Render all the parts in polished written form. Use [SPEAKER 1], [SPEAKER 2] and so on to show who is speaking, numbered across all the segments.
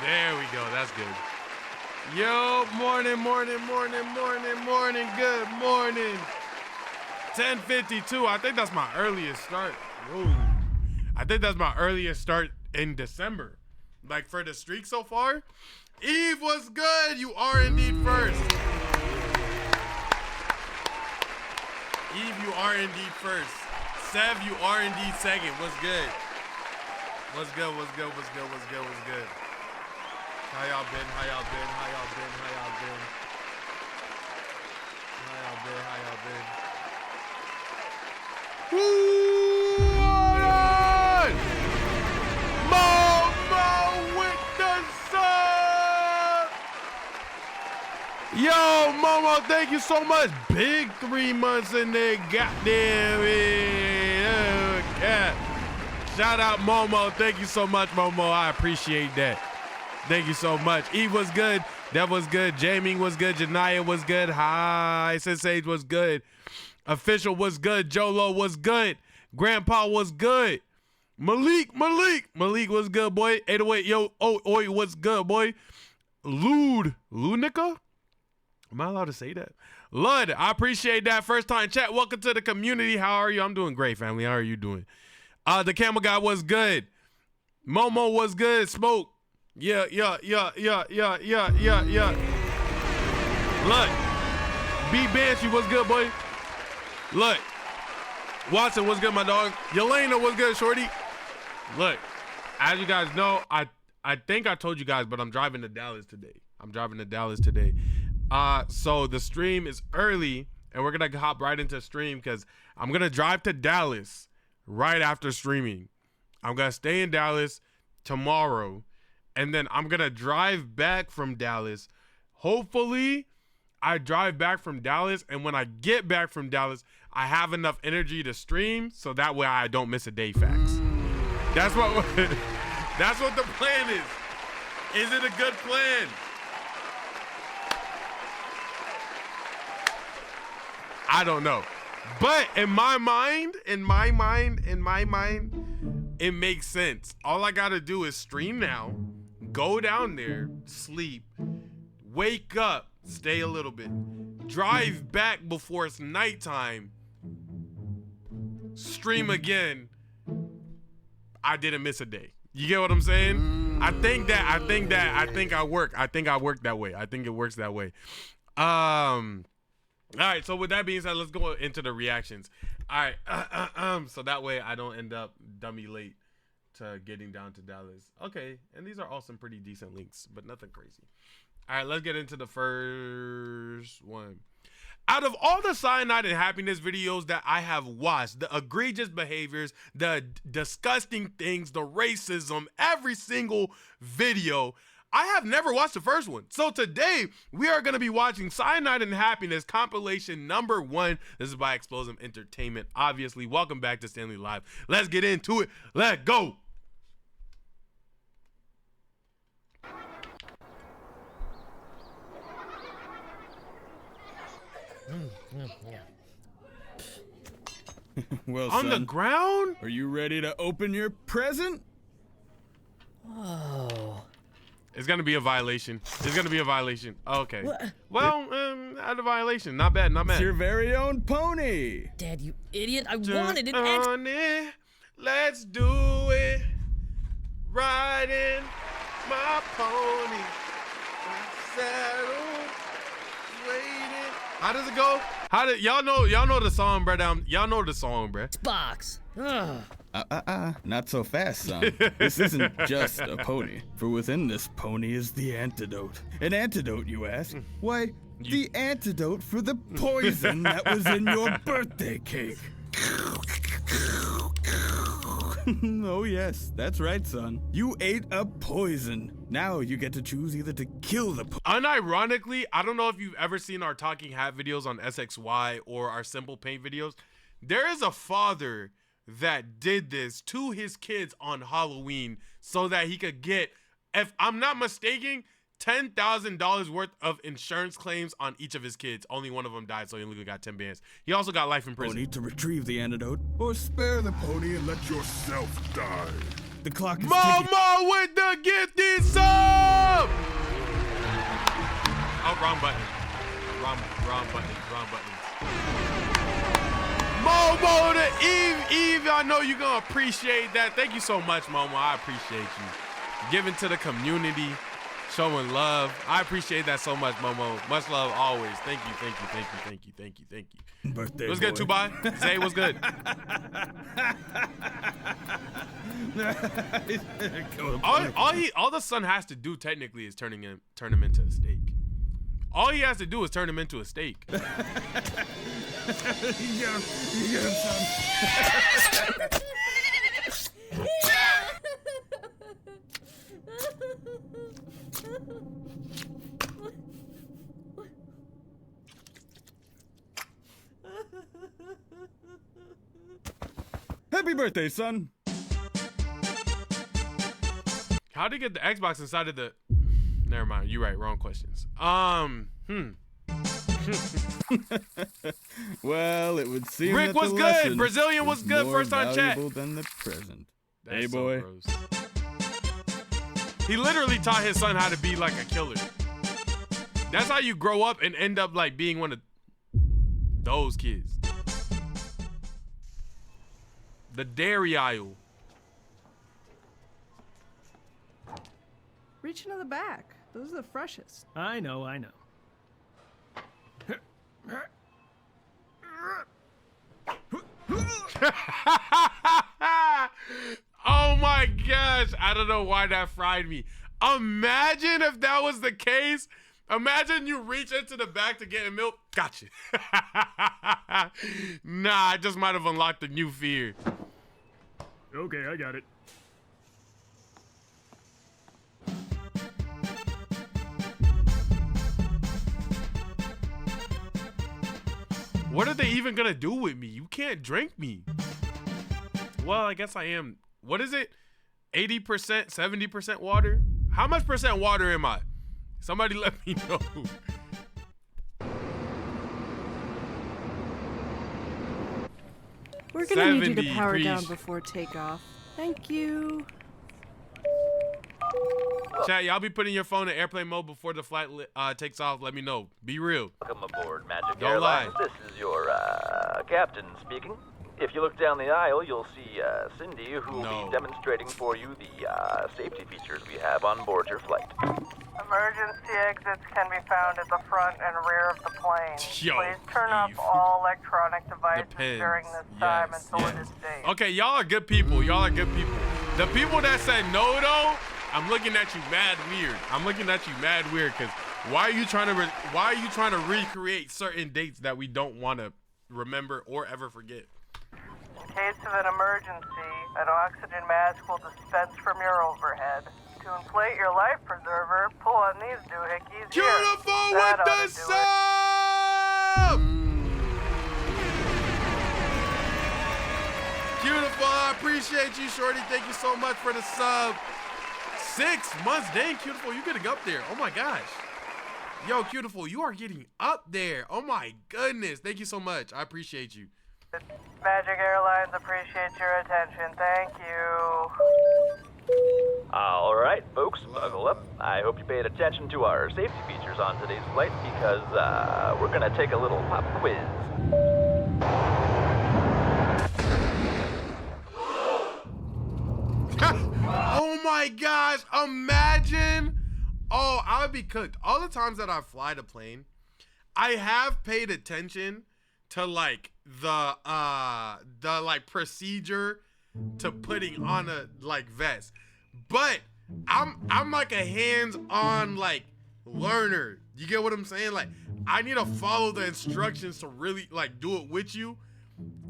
[SPEAKER 1] There we go. That's good. Yo, morning. Good morning. 10:52. I think that's my earliest start. Whoa. I think that's my earliest start in December. Like for the streak so far. Eve, what's good? You are indeed first. Eve, you are indeed first. Sev, you are indeed second. What's good? What's good? How y'all been? What? Momo with the sub. Yo, Momo, thank you so much. Big 3 months in there. Goddamn it. Cat. Shout out Momo. Thank you so much, Momo. I appreciate that. Thank you so much. Eve was good. That was good. Jamie was good. Janaya was good. Hi. Sensei was good. Official was good. Jolo was good. Grandpa was good. Malik was good, boy. 808, yo, oi, what's good, boy? Lunica? Am I allowed to say that? Lud, I appreciate that. First time chat. Welcome to the community. How are you? I'm doing great, family. How are you doing? The camel guy was good. Momo was good. Smoke. Yeah. Look. B Banshee was good, boy. Look. Watson was good, my dog. Yelena was good, shorty. Look. As you guys know, I think I told you guys, but I'm driving to Dallas today. So the stream is early, and we're gonna hop right into stream because I'm gonna drive to Dallas right after streaming. I'm gonna stay in Dallas tomorrow, and then I'm gonna drive back from Dallas. Hopefully I drive back from Dallas, and when I get back from Dallas, I have enough energy to stream so that way I don't miss a day facts. That's what the plan is. Is it a good plan? I don't know. But in my mind, it makes sense. All I gotta do is stream now, go down there, sleep, wake up, stay a little bit, drive back before it's nighttime, stream again. I didn't miss a day. You get what I'm saying? I think I work that way. I think it works that way. All right, so with that being said, let's go into the reactions. All right, so that way I don't end up dummy late to getting down to Dallas. Okay, and these are all some pretty decent links, but nothing crazy. All right, let's get into the first one. Out of all the Cyanide and Happiness videos that I have watched, the egregious behaviors, the disgusting things, the racism, every single video, I have never watched the first one. So today, we are going to be watching Cyanide and Happiness compilation number 1. This is by Explosive Entertainment, obviously. Welcome back to Stanley Live. Let's get into it. Let's go.
[SPEAKER 2] Well,
[SPEAKER 1] on
[SPEAKER 2] son,
[SPEAKER 1] the ground?
[SPEAKER 2] Are you ready to open your present?
[SPEAKER 3] Oh.
[SPEAKER 1] It's gonna be a violation. Okay.
[SPEAKER 3] What?
[SPEAKER 1] Well, out of violation. Not bad.
[SPEAKER 2] It's your very own pony.
[SPEAKER 3] Dad, you idiot. I wanted it.
[SPEAKER 1] Let's do it. Riding my pony. Saddle. Waiting. How does it go? Y'all know the song, bro? Y'all know the song, bro.
[SPEAKER 3] Box.
[SPEAKER 2] Not so fast, son. This isn't just a pony, for within this pony is the antidote. An antidote, you ask? Why, the antidote for the poison that was in your birthday cake. Oh yes, that's right, son. You ate a poison. Now you get to choose either to kill the
[SPEAKER 1] Unironically, I don't know if you've ever seen our Talking Hat videos on SXY or our Simple Paint videos. There is a father that did this to his kids on Halloween so that he could get, if I'm not mistaken, $10,000 worth of insurance claims on each of his kids. Only one of them died, so he only got 10 bands. He also got life in prison.
[SPEAKER 2] Pony to retrieve the antidote, or spare the pony and let yourself die. The clock is ticking.
[SPEAKER 1] Momo with the gifted sub! Oh, wrong button. Wrong buttons. Momo to Eve. Eve, I know you're going to appreciate that. Thank you so much, Momo. I appreciate you. Giving to the community, showing love. I appreciate that so much, Momo. Much love always. Thank you.
[SPEAKER 2] Birthday
[SPEAKER 1] What's good,
[SPEAKER 2] boy.
[SPEAKER 1] Tubai? Zay, what's good? all the son has to do technically is turn him into a steak. All he has to do is turn him into a steak.
[SPEAKER 2] You get him, son. Happy birthday, son.
[SPEAKER 1] How'd he get the Xbox inside of the... Never mind. You're right. Wrong questions.
[SPEAKER 2] Well, it would seem
[SPEAKER 1] Rick
[SPEAKER 2] that
[SPEAKER 1] was
[SPEAKER 2] the
[SPEAKER 1] good.
[SPEAKER 2] lesson
[SPEAKER 1] Brazilian was
[SPEAKER 2] is
[SPEAKER 1] good.
[SPEAKER 2] more
[SPEAKER 1] First time chat.
[SPEAKER 2] valuable than the present.
[SPEAKER 1] That's
[SPEAKER 2] Hey,
[SPEAKER 1] so
[SPEAKER 2] boy.
[SPEAKER 1] gross. He literally taught his son how to be like a killer. That's how you grow up and end up like being one of those kids. The dairy aisle.
[SPEAKER 4] Reach into the back. Those are the freshest.
[SPEAKER 5] I know.
[SPEAKER 1] Oh my gosh. I don't know why that fried me. Imagine if that was the case. Imagine you reach into the back to get a milk. Gotcha. Nah, I just might have unlocked a new fear.
[SPEAKER 5] Okay, I got it.
[SPEAKER 1] What are they even gonna do with me? You can't drink me. Well, I guess I am. What is it? 80%, 70% water? How much percent water am I? Somebody let me know.
[SPEAKER 4] We're gonna need you to
[SPEAKER 1] 70,
[SPEAKER 4] power down
[SPEAKER 1] please.
[SPEAKER 4] before takeoff. Thank you.
[SPEAKER 1] Chat, y'all be putting your phone in airplane mode before the flight takes off. Let me know. Be real.
[SPEAKER 6] Welcome aboard Magic
[SPEAKER 1] Don't
[SPEAKER 6] Airlines.
[SPEAKER 1] lie.
[SPEAKER 6] This is your captain speaking. If you look down the aisle, you'll see Cindy, who will
[SPEAKER 1] No.
[SPEAKER 6] be demonstrating for you the safety features we have on board your flight.
[SPEAKER 7] Emergency exits can be found at the front and rear of the plane.
[SPEAKER 1] Yo,
[SPEAKER 7] Please turn off
[SPEAKER 1] Eve.
[SPEAKER 7] all electronic devices
[SPEAKER 1] Depends.
[SPEAKER 7] during this time
[SPEAKER 1] Yes,
[SPEAKER 7] until
[SPEAKER 1] yes.
[SPEAKER 7] it is safe.
[SPEAKER 1] Okay, y'all are good people. Y'all are good people. The people that said no, though, I'm looking at you mad weird. Because why are you trying to recreate certain dates that we don't want to remember or ever forget?
[SPEAKER 7] In case of an emergency, an oxygen mask will dispense from your overhead. To inflate your life preserver, pull on these doohickeys here.
[SPEAKER 1] Beautiful
[SPEAKER 7] That
[SPEAKER 1] with
[SPEAKER 7] ought
[SPEAKER 1] the
[SPEAKER 7] to do it.
[SPEAKER 1] sub! Beautiful. I appreciate you, Shorty. Thank you so much for the sub. 6 months. Dang, Beautiful. You're getting up there. Oh, my gosh. Yo, Beautiful, you are getting up there. Oh, my goodness. Thank you so much. I appreciate you.
[SPEAKER 7] Magic Airlines appreciates your attention. Thank you.
[SPEAKER 6] All right, folks, buckle up. I hope you paid attention to our safety features on today's flight because we're going to take a little pop quiz.
[SPEAKER 1] Oh my gosh, imagine. Oh, I would be cooked. All the times that I fly the plane, I have paid attention to like the like procedure to putting on a like vest. But I'm like a hands-on like learner. You get what I'm saying? Like I need to follow the instructions to really like do it with you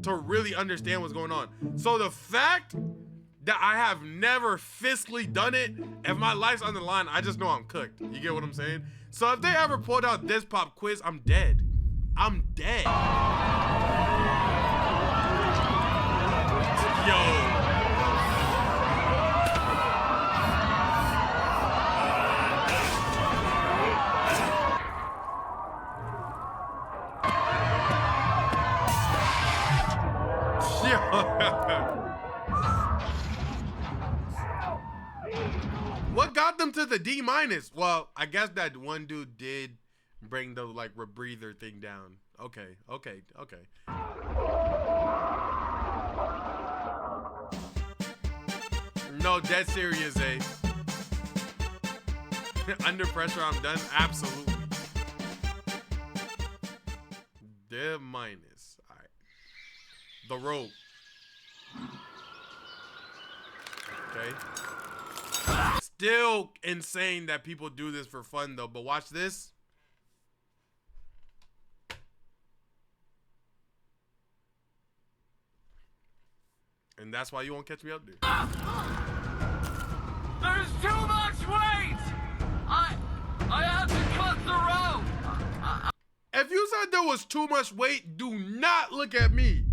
[SPEAKER 1] to really understand what's going on. So the fact that I have never fiscally done it, if my life's on the line, I just know I'm cooked. You get what I'm saying? So if they ever pulled out this pop quiz, I'm dead. I'm dead. Yo. what got them to the D-? Well, I guess that one dude did bring the like rebreather thing down. Okay. No, dead serious, eh? Under pressure, I'm done. Absolutely. Dead minus. All right. The rope. Okay. Still insane that people do this for fun though, but watch this. And that's why you won't catch me up there.
[SPEAKER 8] There's too much weight! I have to cut the rope!
[SPEAKER 1] If you said there was too much weight, do not look at me.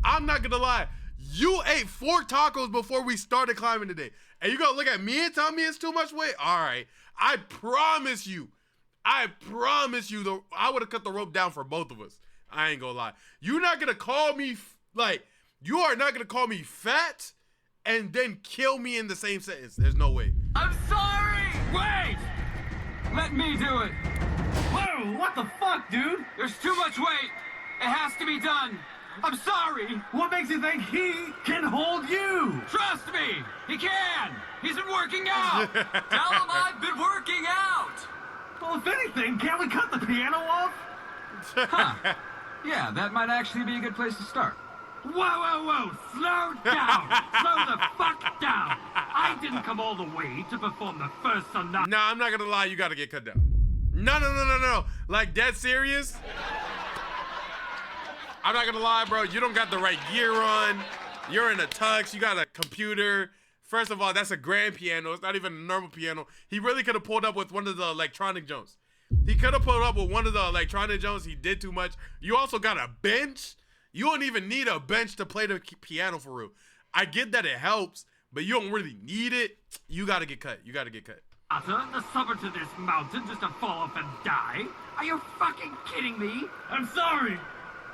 [SPEAKER 1] I'm not gonna lie. You ate 4 tacos before we started climbing today. And you gonna look at me and tell me it's too much weight? All right. I promise you, I would have cut the rope down for both of us. I ain't gonna lie. You're not gonna call me, you are not gonna call me fat and then kill me in the same sentence. There's no way.
[SPEAKER 8] I'm sorry! Wait! Let me do it. Whoa, what the fuck, dude? There's too much weight. It has to be done. I'm sorry. What makes you think he can hold you? Trust me, he can. He's been working out. Tell him I've been working out. Well, if anything, can't we cut the piano off? Huh. Yeah, that might actually be a good place to start. Whoa. Slow down. Slow the fuck down. I didn't come all the way to perform the first sonata.
[SPEAKER 1] Nah, I'm not gonna lie, you gotta get cut down. No. Like, dead serious? I'm not gonna lie, bro. You don't got the right gear on. You're in a tux. You got a computer. First of all, that's a grand piano. It's not even a normal piano. He really could have pulled up with one of the electronic joints. He did too much. You also got a bench. You don't even need a bench to play the piano for real. I get that it helps, but you don't really need it. You gotta get cut.
[SPEAKER 8] The summit to this mountain just to fall off and die? Are you fucking kidding me? I'm sorry.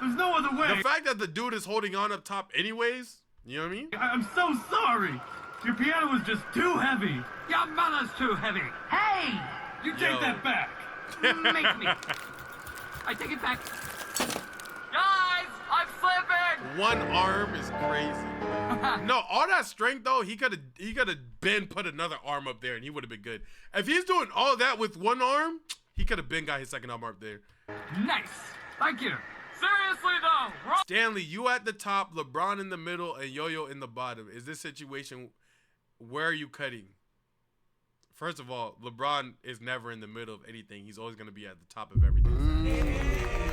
[SPEAKER 8] There's no other way.
[SPEAKER 1] The fact that the dude is holding on up top anyways, you know what I mean?
[SPEAKER 8] I'm so sorry. Your piano was just too heavy. Your mother's too heavy. Hey! You take that back. Make me. I take it back. Guys, I'm slipping.
[SPEAKER 1] One arm is crazy. No, all that strength though, he could have been put another arm up there and he would have been good. If he's doing all that with one arm, he could have been got his second arm up there.
[SPEAKER 8] Nice. Thank you. Seriously though.
[SPEAKER 1] Stanley, you at the top, LeBron in the middle, and Yo-Yo in the bottom. Is this situation, where are you cutting? First of all, LeBron is never in the middle of anything. He's always going to be at the top of everything.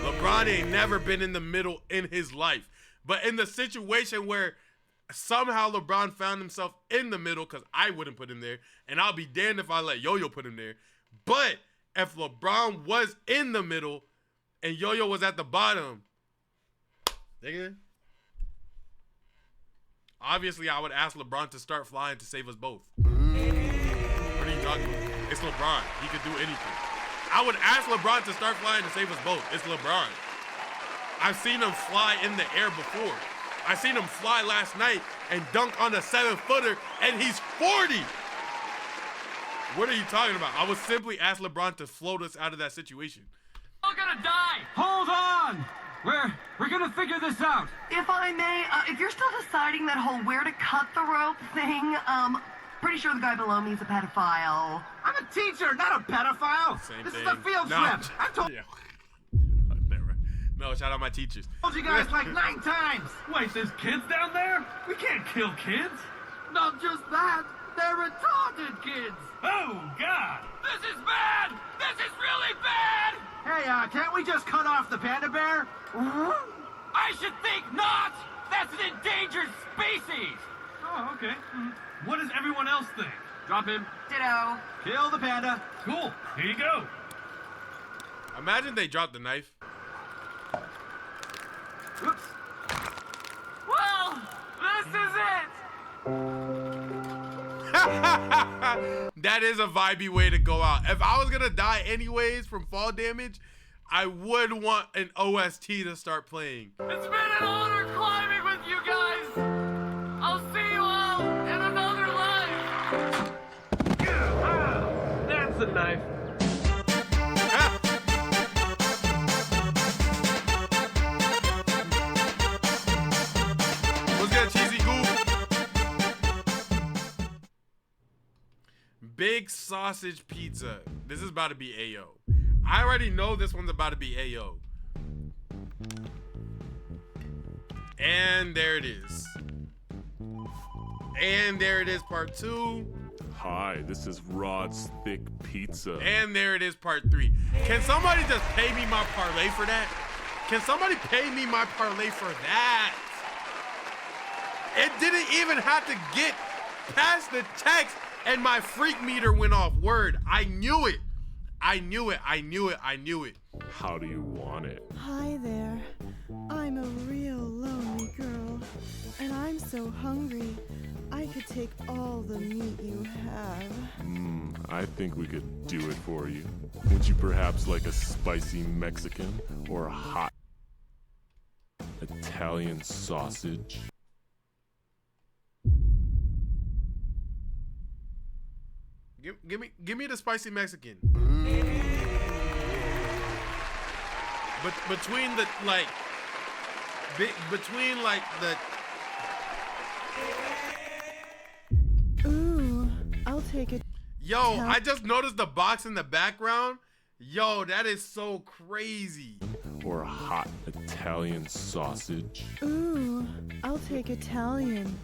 [SPEAKER 1] LeBron ain't never been in the middle in his life. But in the situation where somehow LeBron found himself in the middle, because I wouldn't put him there, and I'll be damned if I let Yo-Yo put him there. But if LeBron was in the middle and Yo-Yo was at the bottom, nigga, obviously I would ask LeBron to start flying to save us both. What are you talking about? It's LeBron. He could do anything. I would ask LeBron to start flying to save us both. It's LeBron. I've seen him fly in the air before. I seen him fly last night and dunk on a 7-footer, and he's 40. What are you talking about? I would simply ask LeBron to float us out of that situation.
[SPEAKER 8] We're gonna die. Hold on. We're gonna figure this out.
[SPEAKER 7] If I may, if you're still deciding that whole where to cut the rope thing, pretty sure the guy below me is a pedophile.
[SPEAKER 8] I'm a teacher, not a pedophile.
[SPEAKER 1] Same
[SPEAKER 8] this
[SPEAKER 1] thing.
[SPEAKER 8] is a field trip. I've told
[SPEAKER 1] No, shout out my teachers.
[SPEAKER 8] you guys like 9 times. Wait, there's kids down there? We can't kill kids. Not just that. They're retarded kids. Oh, God. This is bad. This is really bad. Hey, can't we just cut off the panda bear? I should think not. That's an endangered species. Oh, okay. What does everyone else think? Drop him.
[SPEAKER 7] Ditto.
[SPEAKER 8] Kill the panda. Cool. Here you go.
[SPEAKER 1] Imagine they dropped the knife.
[SPEAKER 8] Oops. Well, this is it.
[SPEAKER 1] That is a vibey way to go out. If I was gonna die anyways from fall damage, I would want an OST to start playing.
[SPEAKER 8] It's been an honor climbing with you guys. I'll see you all in another life.
[SPEAKER 5] knife.
[SPEAKER 1] Ah. What's good, cheesy goof? Big sausage pizza. This is about to be Ayo. I already know this one's about to be Ayo. And there it is. And there it is, part 2.
[SPEAKER 9] Hi, this is Rod's Thick Pizza.
[SPEAKER 1] And there it is, part 3. Can somebody just pay me my parlay for that? Can somebody pay me my parlay for that? It didn't even have to get past the text and my freak meter went off. Word, I knew it. I knew it. I knew it. I knew it.
[SPEAKER 9] How do you want it?
[SPEAKER 4] Hi there. I'm a real lonely girl, and I'm so hungry. I could take all the meat you have.
[SPEAKER 9] I think we could do it for you. Would you perhaps like a spicy Mexican or a hot Italian sausage?
[SPEAKER 1] Give me the spicy Mexican. But between the
[SPEAKER 4] Ooh, I'll take it.
[SPEAKER 1] Yo, I just noticed the box in the background. Yo, that is so crazy.
[SPEAKER 9] Or a hot Italian sausage?
[SPEAKER 4] Ooh, I'll take Italian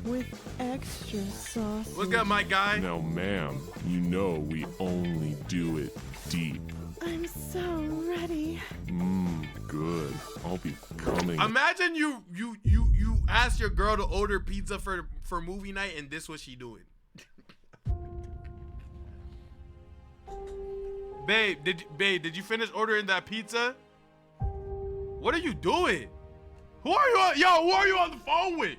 [SPEAKER 4] with extra sauce.
[SPEAKER 1] What's good, my guy?
[SPEAKER 9] Now, ma'am, you know we only do it deep.
[SPEAKER 4] I'm so ready.
[SPEAKER 9] Good. I'll be coming.
[SPEAKER 1] Imagine you ask your girl to order pizza for movie night, and this what she doing. Babe, did you finish ordering that pizza? What are you doing? Who are you on the phone with?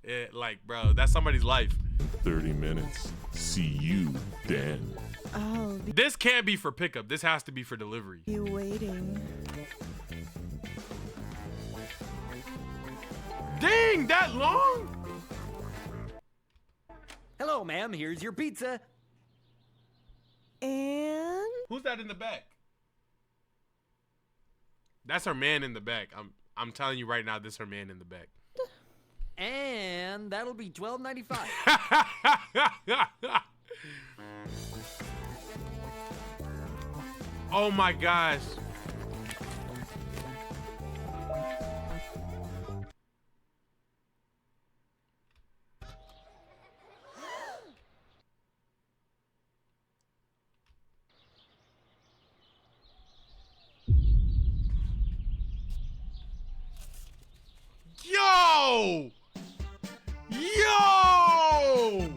[SPEAKER 1] Yeah, like, bro, that's somebody's life.
[SPEAKER 9] 30 minutes. See you then.
[SPEAKER 4] I'll be
[SPEAKER 1] This can't be for pickup. This has to be for delivery.
[SPEAKER 4] waiting.
[SPEAKER 1] Dang, that long?
[SPEAKER 10] Hello, ma'am. Here's your pizza.
[SPEAKER 4] And
[SPEAKER 1] Who's that in the back? That's her man in the back. I'm telling you right now, this is her man in the back.
[SPEAKER 10] And that'll be $12.95.
[SPEAKER 1] Oh my gosh. Yo! Yo!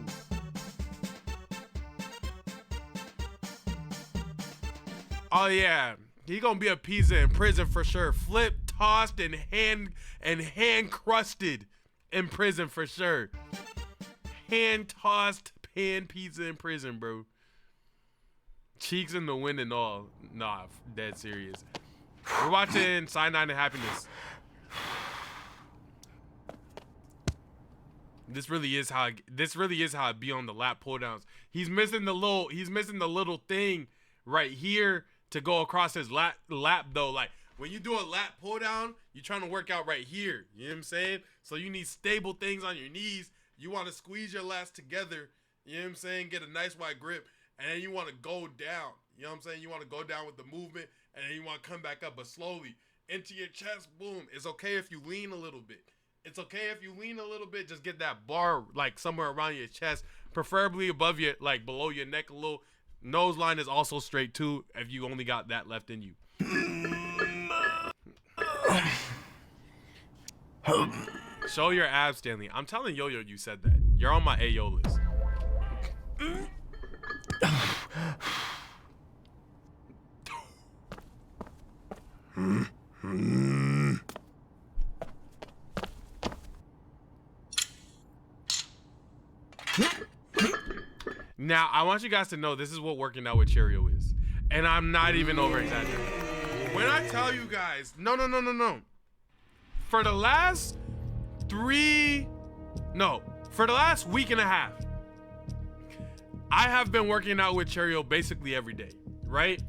[SPEAKER 1] Oh yeah, he gonna be a pizza in prison for sure. Flip, tossed, and hand crusted in prison for sure. Hand tossed pan pizza in prison, bro. Cheeks in the wind and all. Nah, dead serious. We're watching Cyanide and Happiness. This really is how it be on the lap pull downs. He's missing the little thing right here to go across his lap though. Like when you do a lap pull down, you're trying to work out right here. You know what I'm saying? So you need stable things on your knees. You want to squeeze your lats together. You know what I'm saying? Get a nice wide grip, and then you want to go down. You know what I'm saying? You want to go down with the movement, and then you want to come back up, but slowly into your chest. Boom. It's okay if you lean a little bit. It's okay if you lean a little bit. Just get that bar like somewhere around your chest, preferably above your, like below your neck a little. Nose line is also straight too if you only got that left in you. Show your abs, Stanley. I'm telling Yo-Yo you said that. You're on my AO list. Now, I want you guys to know this is what working out with Cheerio is. And I'm not even over exaggerating. When I tell you guys, no. For the last week and a half, I have been working out with Cheerio basically every day, right?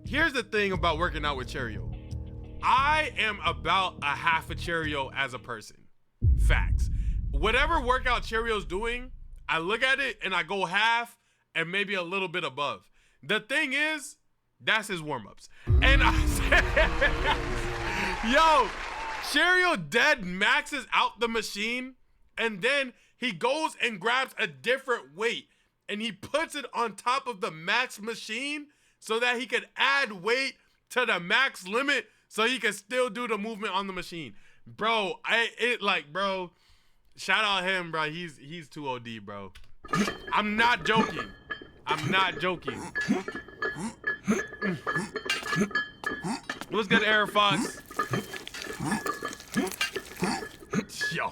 [SPEAKER 1] Here's the thing about working out with Cheerio. I am about a half a Cheerio as a person. Facts. Whatever workout Cheerio's doing, I look at it and I go half and maybe a little bit above. The thing is, that's his warm-ups. And I said, yo, Cheerio dead maxes out the machine and then he goes and grabs a different weight and he puts it on top of the max machine so that he could add weight to the max limit so he can still do the movement on the machine. Bro, bro, shout out him, bro. He's too OD, bro. I'm not joking. I'm not joking. What's good, Air Fox? Yo.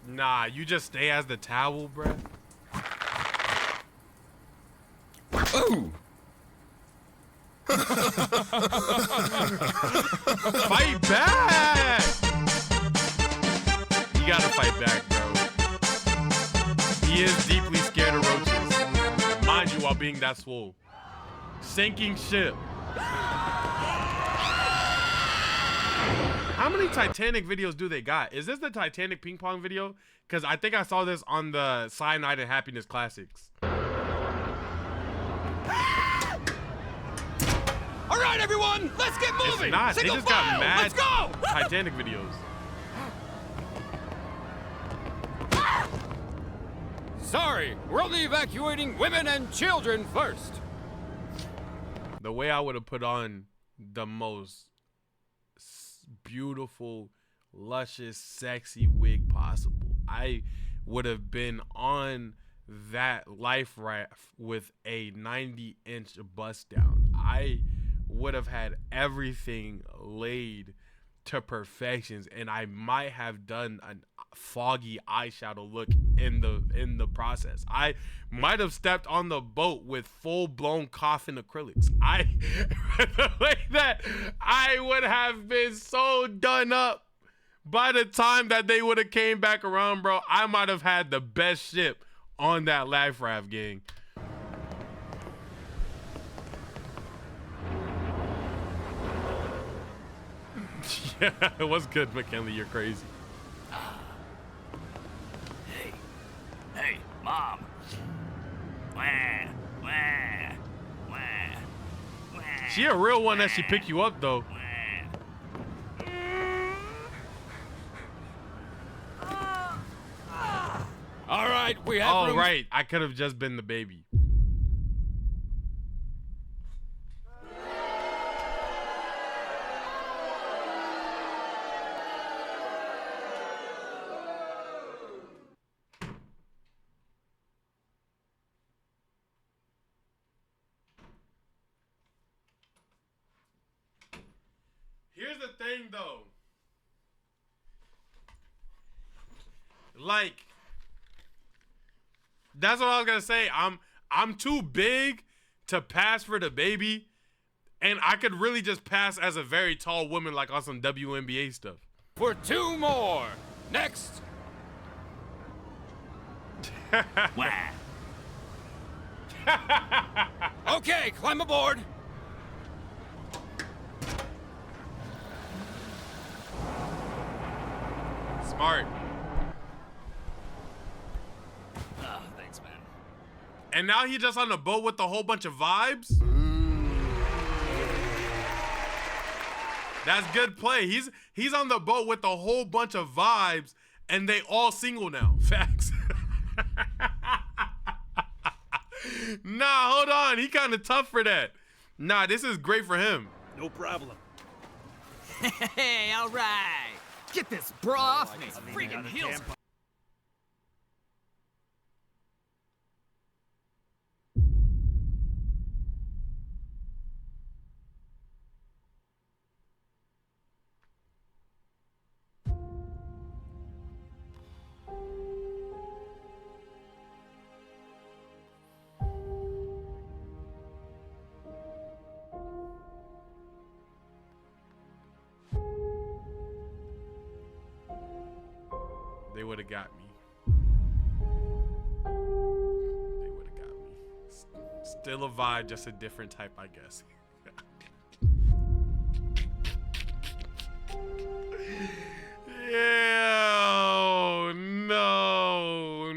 [SPEAKER 1] Nah, you just stay as the towel, bruh.
[SPEAKER 2] Oh!
[SPEAKER 1] Fight back! You gotta fight back, bro. He is deeply scared of roaches. Mind you, while being that swole. Sinking ship. How many Titanic videos do they got? Is this the Titanic ping pong video? Because I think I saw this on the Cyanide and Happiness classics.
[SPEAKER 10] All right, everyone, let's get moving.
[SPEAKER 1] It's not.
[SPEAKER 10] Single
[SPEAKER 1] They just got
[SPEAKER 10] file.
[SPEAKER 1] mad
[SPEAKER 10] Let's go.
[SPEAKER 1] Titanic videos.
[SPEAKER 10] Sorry, we're only evacuating women and children first.
[SPEAKER 1] The way I would have put on the most beautiful, luscious, sexy wig possible. I would have been on that life raft with a 90-inch bust down. I would have had everything laid to perfections, and I might have done a foggy eyeshadow look in the process. I might have stepped on the boat with full-blown coffin acrylics. The way that I would have been so done up by the time that they would have came back around, bro. I might have had the best ship on that life raft, gang. Yeah, what's good, McKinley? You're crazy.
[SPEAKER 11] Hey, Mom. Wah, wah, wah, wah,
[SPEAKER 1] She a real one that she pick you up, though.
[SPEAKER 10] All right, we have.
[SPEAKER 1] Oh,
[SPEAKER 10] room.
[SPEAKER 1] right. I could have just been the baby. Here's the thing, though. Like, that's what I was gonna say. I'm too big to pass for the baby, and I could really just pass as a very tall woman, like on some WNBA stuff.
[SPEAKER 10] For 2 more. Next.
[SPEAKER 11] wah.
[SPEAKER 10] Okay, climb aboard.
[SPEAKER 1] Smart.
[SPEAKER 11] Oh, thanks, man.
[SPEAKER 1] And now he just on a boat with a whole bunch of vibes. That's good play. He's on the boat with a whole bunch of vibes, and they all single now. Facts. Nah, hold on. He kind of tough for that. Nah, this is great for him.
[SPEAKER 5] No problem.
[SPEAKER 10] Hey, all right. Get this bra off me. Freaking heels.
[SPEAKER 1] They would have got me. They would have got me. Still a vibe, just a different type, I guess. Yeah, no.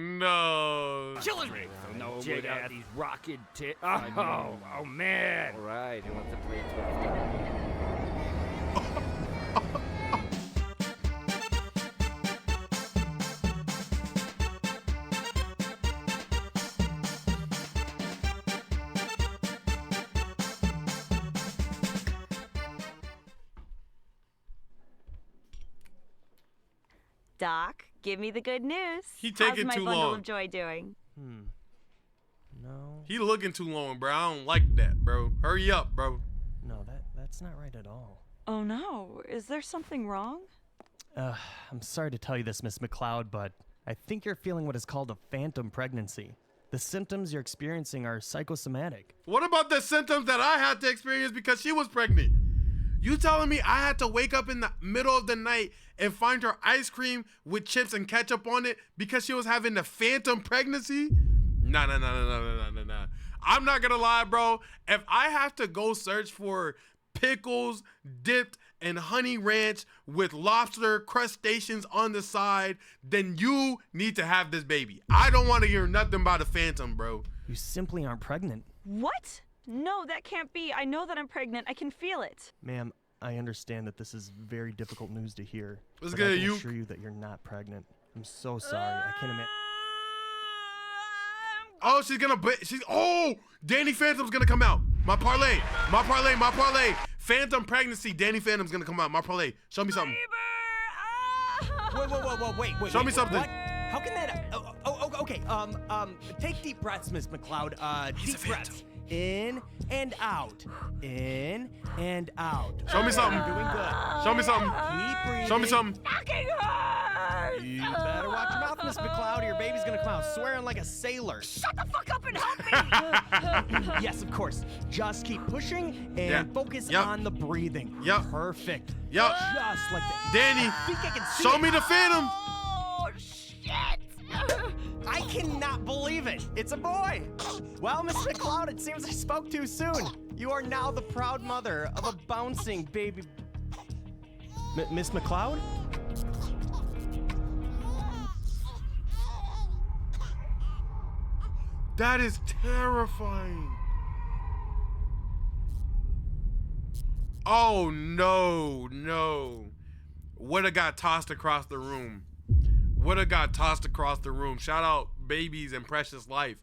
[SPEAKER 10] Chillin'.
[SPEAKER 12] No, check out these rocket tits. Oh, man. All right, who wants to play
[SPEAKER 13] Doc, give me the good news.
[SPEAKER 1] He taking
[SPEAKER 13] How's
[SPEAKER 1] too
[SPEAKER 13] my bundle
[SPEAKER 1] long.
[SPEAKER 13] of joy doing?
[SPEAKER 14] No.
[SPEAKER 1] He looking too long, bro. I don't like that, bro. Hurry up, bro.
[SPEAKER 14] No, that's not right at all.
[SPEAKER 13] Oh no, is there something wrong?
[SPEAKER 14] I'm sorry to tell you this, Miss McLeod, but I think you're feeling what is called a phantom pregnancy. The symptoms you're experiencing are psychosomatic.
[SPEAKER 1] What about the symptoms that I had to experience because she was pregnant? You telling me I had to wake up in the middle of the night and find her ice cream with chips and ketchup on it because she was having the phantom pregnancy? Nah. I'm not gonna lie, bro. If I have to go search for pickles dipped in honey ranch with lobster crustaceans on the side, then you need to have this baby. I don't want to hear nothing about a phantom, bro.
[SPEAKER 14] You simply aren't pregnant.
[SPEAKER 13] What? No, that can't be. I know that I'm pregnant. I can feel it.
[SPEAKER 14] Ma'am, I understand that this is very difficult news to hear.
[SPEAKER 1] What's
[SPEAKER 14] but
[SPEAKER 1] good,
[SPEAKER 14] I can
[SPEAKER 1] you?
[SPEAKER 14] assure you that you're not pregnant. I'm so sorry. I can't imagine.
[SPEAKER 1] Oh, oh, Danny Phantom's gonna come out. My parlay. Phantom pregnancy, Danny Phantom's gonna come out. My parlay. Show me something.
[SPEAKER 10] Wait.
[SPEAKER 1] Show me something.
[SPEAKER 10] What? How can that? Okay. Take deep breaths, Miss McLeod. Deep breaths. In and out. In and out.
[SPEAKER 1] Show me something.
[SPEAKER 10] You're doing good.
[SPEAKER 1] Show me something.
[SPEAKER 10] Keep breathing.
[SPEAKER 1] Show me something.
[SPEAKER 13] Fucking hurts!
[SPEAKER 10] You better watch your mouth, Miss McLeod, or your baby's gonna come out swearing like a sailor.
[SPEAKER 13] Shut the fuck up and help me!
[SPEAKER 10] Yes, of course. Just keep pushing and focus on the breathing.
[SPEAKER 1] Yep.
[SPEAKER 10] Perfect.
[SPEAKER 1] Yep.
[SPEAKER 10] Just like that.
[SPEAKER 1] Danny,
[SPEAKER 10] I think I can see
[SPEAKER 1] show
[SPEAKER 10] it.
[SPEAKER 1] me the Phantom.
[SPEAKER 13] Oh, shit!
[SPEAKER 10] I cannot believe it. It's a boy. Well, Miss McLeod, it seems I spoke too soon. You are now the proud mother of a bouncing baby. Miss McLeod?
[SPEAKER 1] That is terrifying. Oh, no. Would have got tossed across the room. Shout out babies and precious life.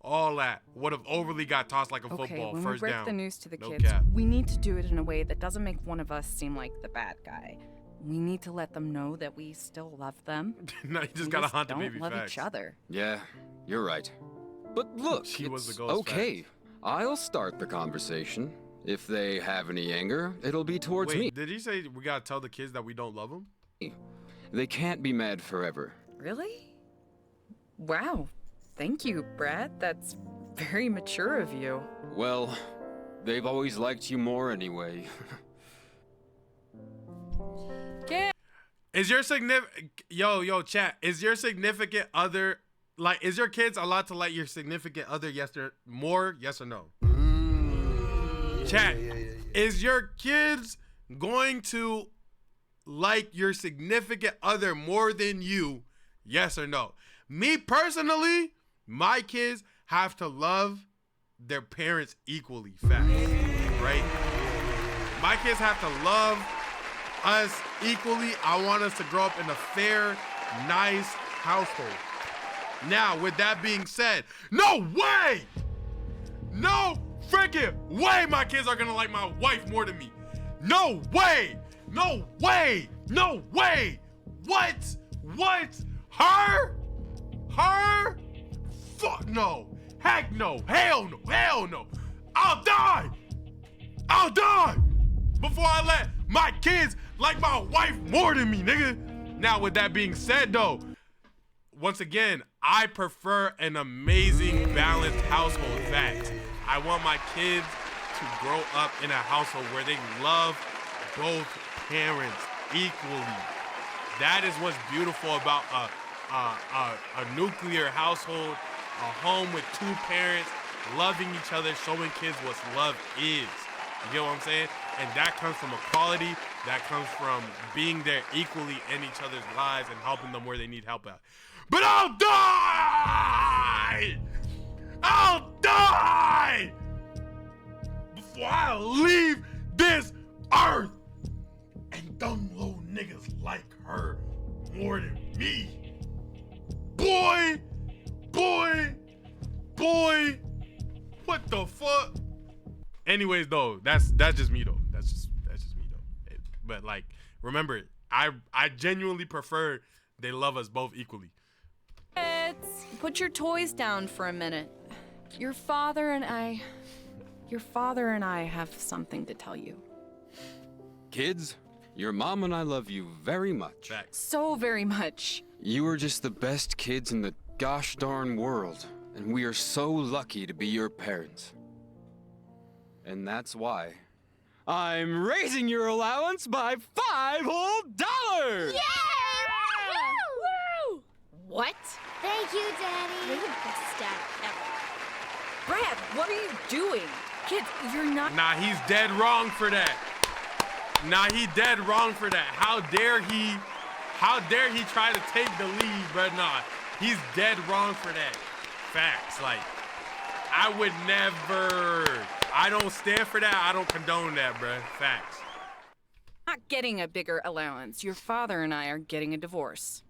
[SPEAKER 1] All that would have overly got tossed like a football.
[SPEAKER 15] When
[SPEAKER 1] First
[SPEAKER 15] we break
[SPEAKER 1] down.
[SPEAKER 15] the news to the
[SPEAKER 1] No
[SPEAKER 15] kids,
[SPEAKER 1] cap.
[SPEAKER 15] we need to do it in a way that doesn't make one of us seem like the bad guy. We need to let them know that we still love them.
[SPEAKER 1] No, you just
[SPEAKER 15] We
[SPEAKER 1] gotta hunt the
[SPEAKER 15] don't
[SPEAKER 1] baby
[SPEAKER 15] love
[SPEAKER 1] facts.
[SPEAKER 15] each other.
[SPEAKER 16] Yeah, you're right. But look,
[SPEAKER 1] She was
[SPEAKER 16] it's
[SPEAKER 1] the ghost
[SPEAKER 16] okay. I'll start the conversation. If they have any anger, it'll be towards
[SPEAKER 1] Wait,
[SPEAKER 16] me.
[SPEAKER 1] did he say we gotta tell the kids that we don't love them?
[SPEAKER 16] They can't be mad forever.
[SPEAKER 15] Really? Wow. Thank you, Brad. That's very mature of you.
[SPEAKER 16] Well, they've always liked you more anyway.
[SPEAKER 1] Is your yo chat? Is your significant other is your kids allowed to like your significant other yes or no? Chat. Is your kids going to like your significant other more than you? Yes or no? Me personally, my kids have to love their parents equally fast, right? My kids have to love us equally. I want us to grow up in a fair, nice household. Now, with that being said, no way! No freaking way my kids are gonna like my wife more than me. No way! No way! No way! What? Her? Fuck no. Heck no. Hell no. Hell no. I'll die before I let my kids like my wife more than me, nigga. Now, with that being said, though, once again, I prefer an amazing, balanced household. Fact. I want my kids to grow up in a household where they love both parents equally. That is what's beautiful about a a nuclear household, a home with two parents, loving each other, showing kids what love is. You get what I'm saying? And that comes from equality. That comes from being there equally in each other's lives and helping them where they need help at. But I'll die! I'll die! Before I leave this earth! And dumb little niggas like her more than me. Boy! What the fuck? Anyways, though, that's just me though. That's just me though. But like, remember, I genuinely prefer they love us both equally.
[SPEAKER 15] Put your toys down for a minute. Your father and I have something to tell you.
[SPEAKER 16] Kids, your mom and I love you very much.
[SPEAKER 15] So very much.
[SPEAKER 16] You are just the best kids in the gosh darn world, and we are so lucky to be your parents. And that's why I'm raising your allowance by $5 whole.
[SPEAKER 17] Yeah! Woo! What? Thank you, Daddy. You're the best dad ever.
[SPEAKER 15] Brad, what are you doing? Kids, you're not.
[SPEAKER 1] Nah, he's dead wrong for that. How dare he try to take the lead, but nah, he's dead wrong for that. Facts, like, I would never, I don't stand for that. I don't condone that, bruh. Facts.
[SPEAKER 15] Not getting a bigger allowance. Your father and I are getting a divorce.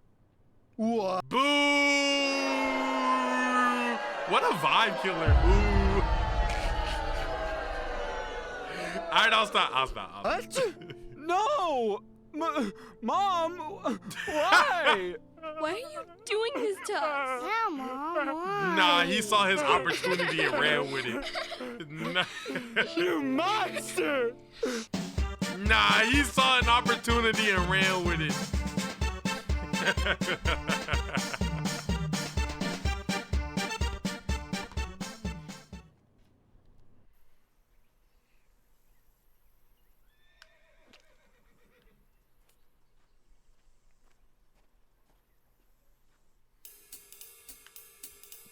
[SPEAKER 1] What? Boo! What a vibe killer. Boo. All right, I'll stop.
[SPEAKER 10] What? No! Mom! Why?
[SPEAKER 17] Why are you doing this to us? Yeah, Mom. Why?
[SPEAKER 1] Nah, he saw his opportunity and ran with it. Nah.
[SPEAKER 10] You monster!
[SPEAKER 1] Nah, he saw an opportunity and ran with it.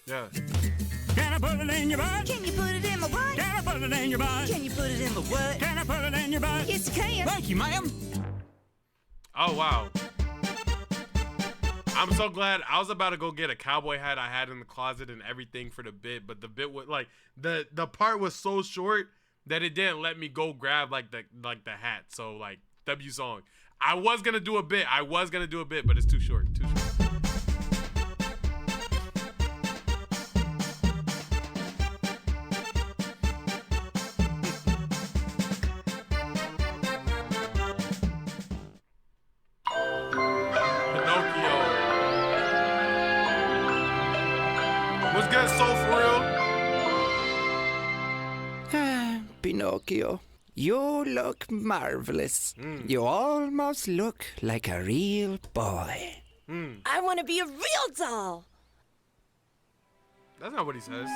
[SPEAKER 1] Yeah.
[SPEAKER 18] Can I put it in your butt?
[SPEAKER 17] Can you put it in my butt?
[SPEAKER 18] Can I put it in your butt?
[SPEAKER 17] Can you put it in the what?
[SPEAKER 18] Can I put it in your butt?
[SPEAKER 17] Yes, you can.
[SPEAKER 18] Thank you, ma'am.
[SPEAKER 1] Oh, wow. I'm so glad. I was about to go get a cowboy hat I had in the closet and everything for the bit, but the bit was like the part was so short that it didn't let me go grab like the hat. So like W song. I was gonna do a bit, but it's too short.
[SPEAKER 19] Pinocchio, you look marvelous. You almost look like a real boy.
[SPEAKER 17] I want to be a real doll.
[SPEAKER 1] That's not what he says.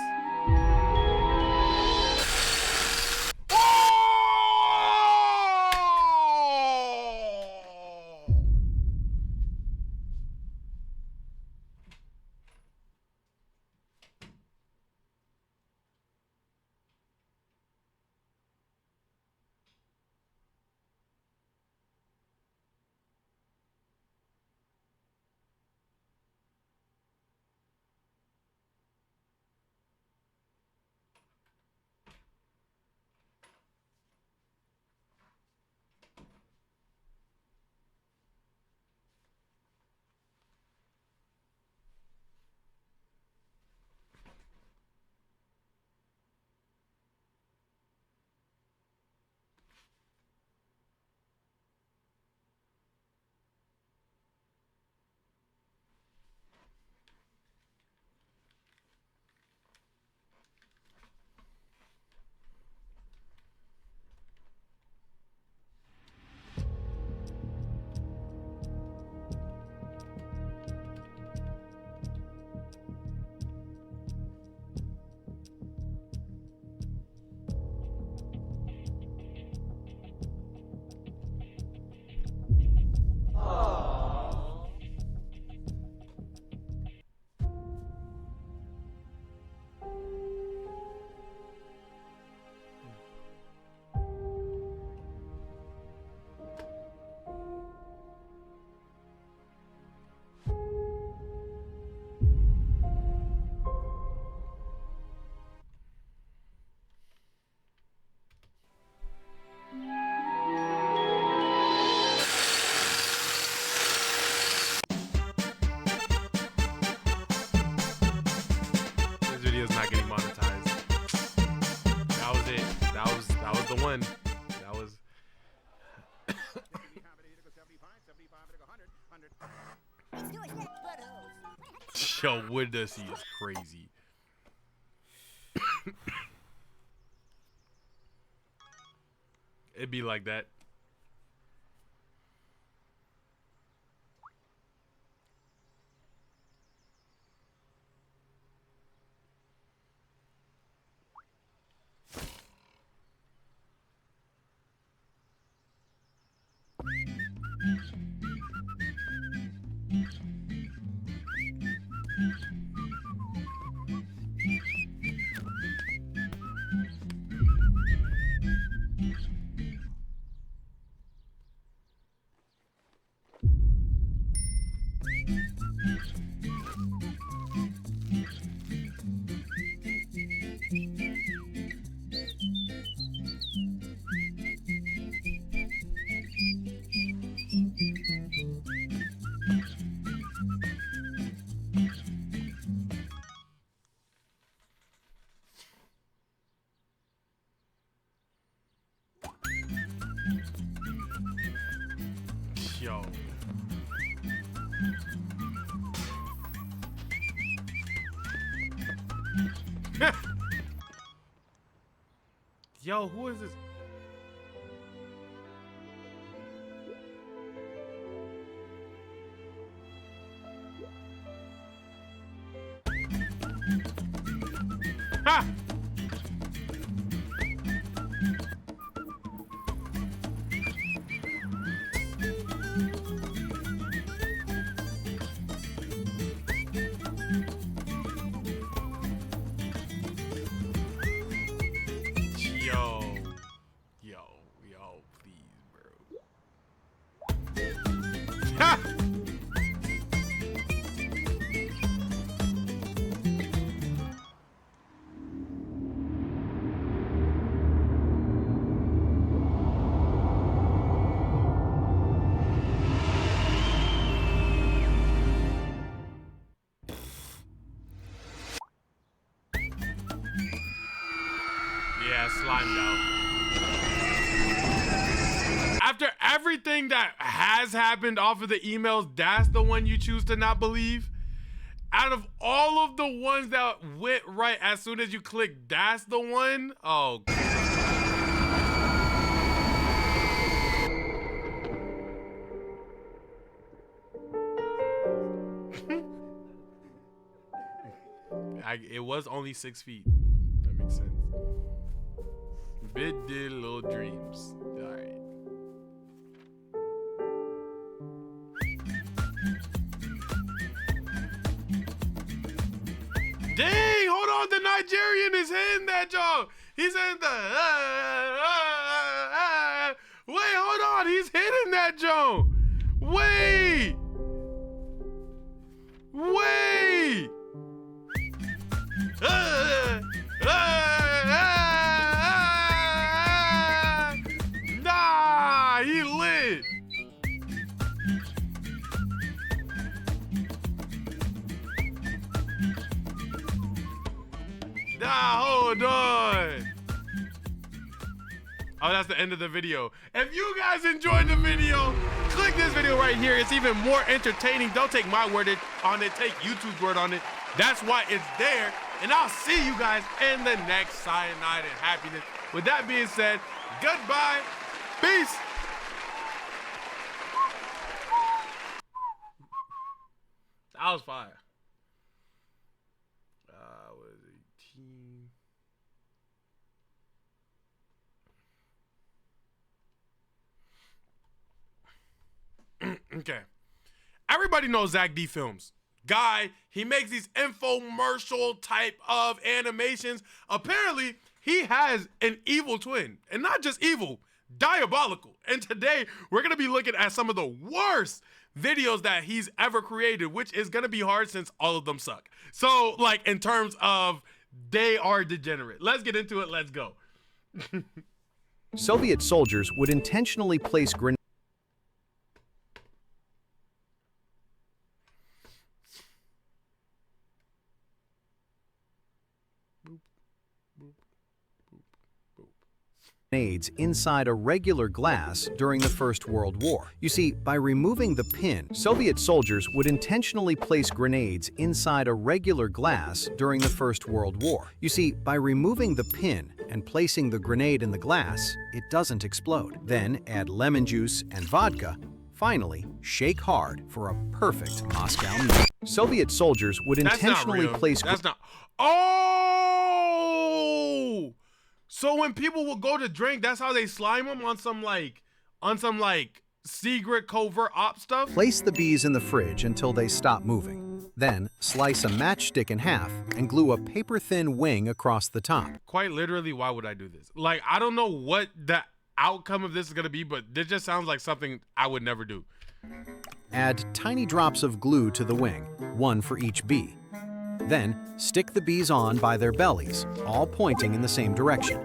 [SPEAKER 1] Yo, Windowsy is crazy. It'd be like that. Yo. Yo, who is this? Ha! Yo, please, bro. Ha! Yeah, slimed out. After everything that has happened off of the emails, that's the one you choose to not believe? Out of all of the ones that went right as soon as you click, that's the one? Oh. It was only 6 feet. That makes sense. Big did little dreams. All right. Dang, hold on. The Nigerian is hitting that joke. He's in the wait, hold on. He's hitting that joke. Wait. Wait. Nah, he lit. Nah, hold on. Oh, that's the end of the video. If you guys enjoyed the video, click this video right here. It's even more entertaining. Don't take my word on it. Take YouTube's word on it. That's why it's there. And I'll see you guys in the next Cyanide and Happiness. With that being said, goodbye. Peace. That was fire. Was 18. Okay. Everybody knows Zach D Films. Guy, he makes these infomercial type of animations. Apparently, he has an evil twin. And not just evil, diabolical. And today, we're going to be looking at some of the worst videos that he's ever created, which is going to be hard since all of them suck. So, like, in terms of they are degenerate. Let's get into it. Let's go.
[SPEAKER 20] Soviet soldiers would intentionally place grenades. grenades inside a regular glass during the First World War. You see, by removing the pin, Soviet soldiers would intentionally place grenades inside a regular glass during the First World War. You see, by removing the pin and placing the grenade in the glass, it doesn't explode. Then add lemon juice and vodka. Finally, shake hard for a perfect Moscow meal. Soviet soldiers would intentionally place...
[SPEAKER 1] That's not... Oh! So when people will go to drink, that's how they slime them on some secret covert op stuff?
[SPEAKER 20] Place the bees in the fridge until they stop moving. Then slice a matchstick in half and glue a paper-thin wing across the top.
[SPEAKER 1] Quite literally, why would I do this? Like, I don't know what the outcome of this is gonna be, but this just sounds like something I would never do.
[SPEAKER 20] Add tiny drops of glue to the wing, one for each bee. Then, stick the bees on by their bellies, all pointing in the same direction.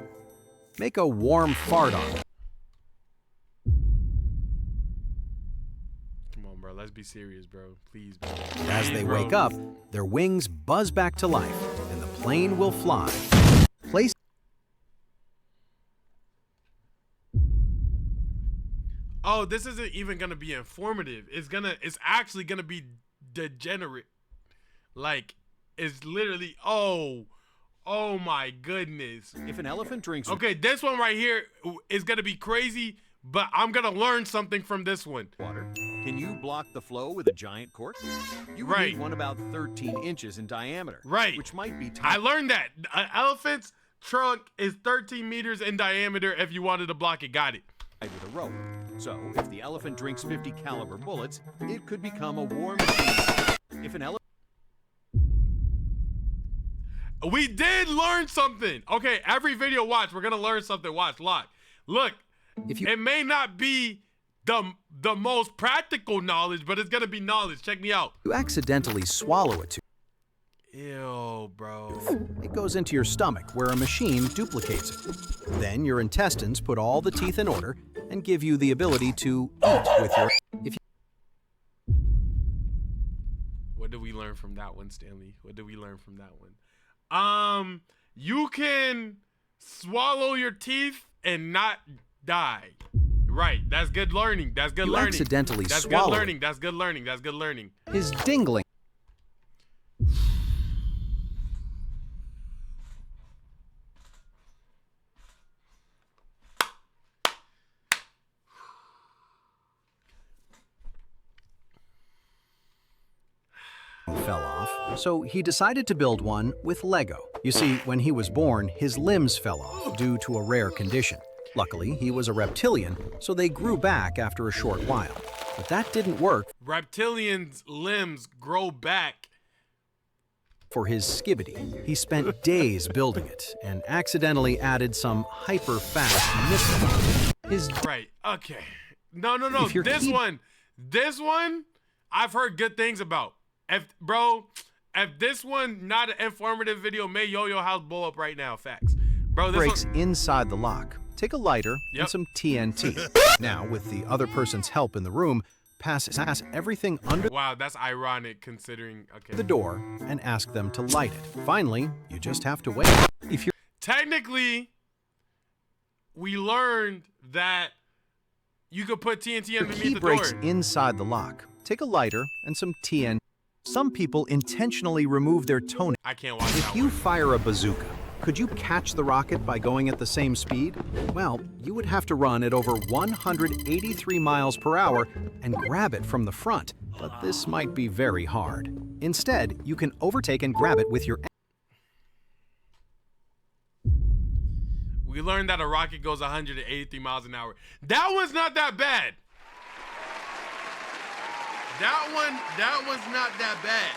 [SPEAKER 20] Make a warm fart on them.
[SPEAKER 1] Come on, bro. Let's be serious, bro. Please, bro.
[SPEAKER 20] As they wake up, their wings buzz back to life, and the plane will fly. Place...
[SPEAKER 1] Oh, this isn't even gonna be informative. It's actually gonna be degenerate. Like, it's literally, oh my goodness.
[SPEAKER 20] If an elephant drinks...
[SPEAKER 1] Okay, this one right here is gonna be crazy, but I'm gonna learn something from this one.
[SPEAKER 20] Water. Can you block the flow with a giant cork? You would need one about 13 inches in diameter.
[SPEAKER 1] Right.
[SPEAKER 20] Which might be...
[SPEAKER 1] I learned that. An elephant's trunk is 13 meters in diameter if you wanted to block it. Got it.
[SPEAKER 20] With a rope. So, if the elephant drinks 50 caliber bullets, it could become a war machine. If an elephant...
[SPEAKER 1] We did learn something. Okay, every video watch, we're gonna learn something. Watch, look. It may not be the most practical knowledge, but it's gonna be knowledge. Check me out.
[SPEAKER 20] You accidentally swallow it too.
[SPEAKER 1] Ew, bro.
[SPEAKER 20] It goes into your stomach, where a machine duplicates it. Then your intestines put all the teeth in order and give you the ability to eat with your...
[SPEAKER 1] What did we learn from that one, Stanley? What did we learn from that one? You can swallow your teeth and not die. Right, that's good learning. That's good learning.
[SPEAKER 20] Accidentally
[SPEAKER 1] that's
[SPEAKER 20] swallow.
[SPEAKER 1] Good learning. That's good learning. That's good learning.
[SPEAKER 20] His dingling. Fell off, so he decided to build one with Lego. You see, when he was born, his limbs fell off due to a rare condition. Luckily, he was a reptilian, so they grew back after a short while. But that didn't work.
[SPEAKER 1] Reptilians' limbs grow back.
[SPEAKER 20] For his skibbity, he spent days building it and accidentally added some hyper-fast missiles.
[SPEAKER 1] Right, okay. No. This one, I've heard good things about. If this one not an informative video, may Yo-Yo House blow up right now. Facts. Bro, this
[SPEAKER 20] breaks
[SPEAKER 1] one...
[SPEAKER 20] inside the lock. Take a lighter and some TNT. Now, with the other person's help in the room, pass everything under
[SPEAKER 1] Wow, that's ironic considering
[SPEAKER 20] the door and ask them to light it. Finally, you just have to wait. If you're
[SPEAKER 1] technically, we learned that you could put TNT underneath the door.
[SPEAKER 20] The key breaks inside the lock. Take a lighter and some TNT. Some people intentionally remove their toenails.
[SPEAKER 1] I can't watch
[SPEAKER 20] If you fire a bazooka, could you catch the rocket by going at the same speed? Well, you would have to run at over 183 miles per hour and grab it from the front, but this might be very hard. Instead, you can overtake and grab it with your...
[SPEAKER 1] We learned that a rocket goes 183 miles an hour. That one's not that bad. That one's not that bad.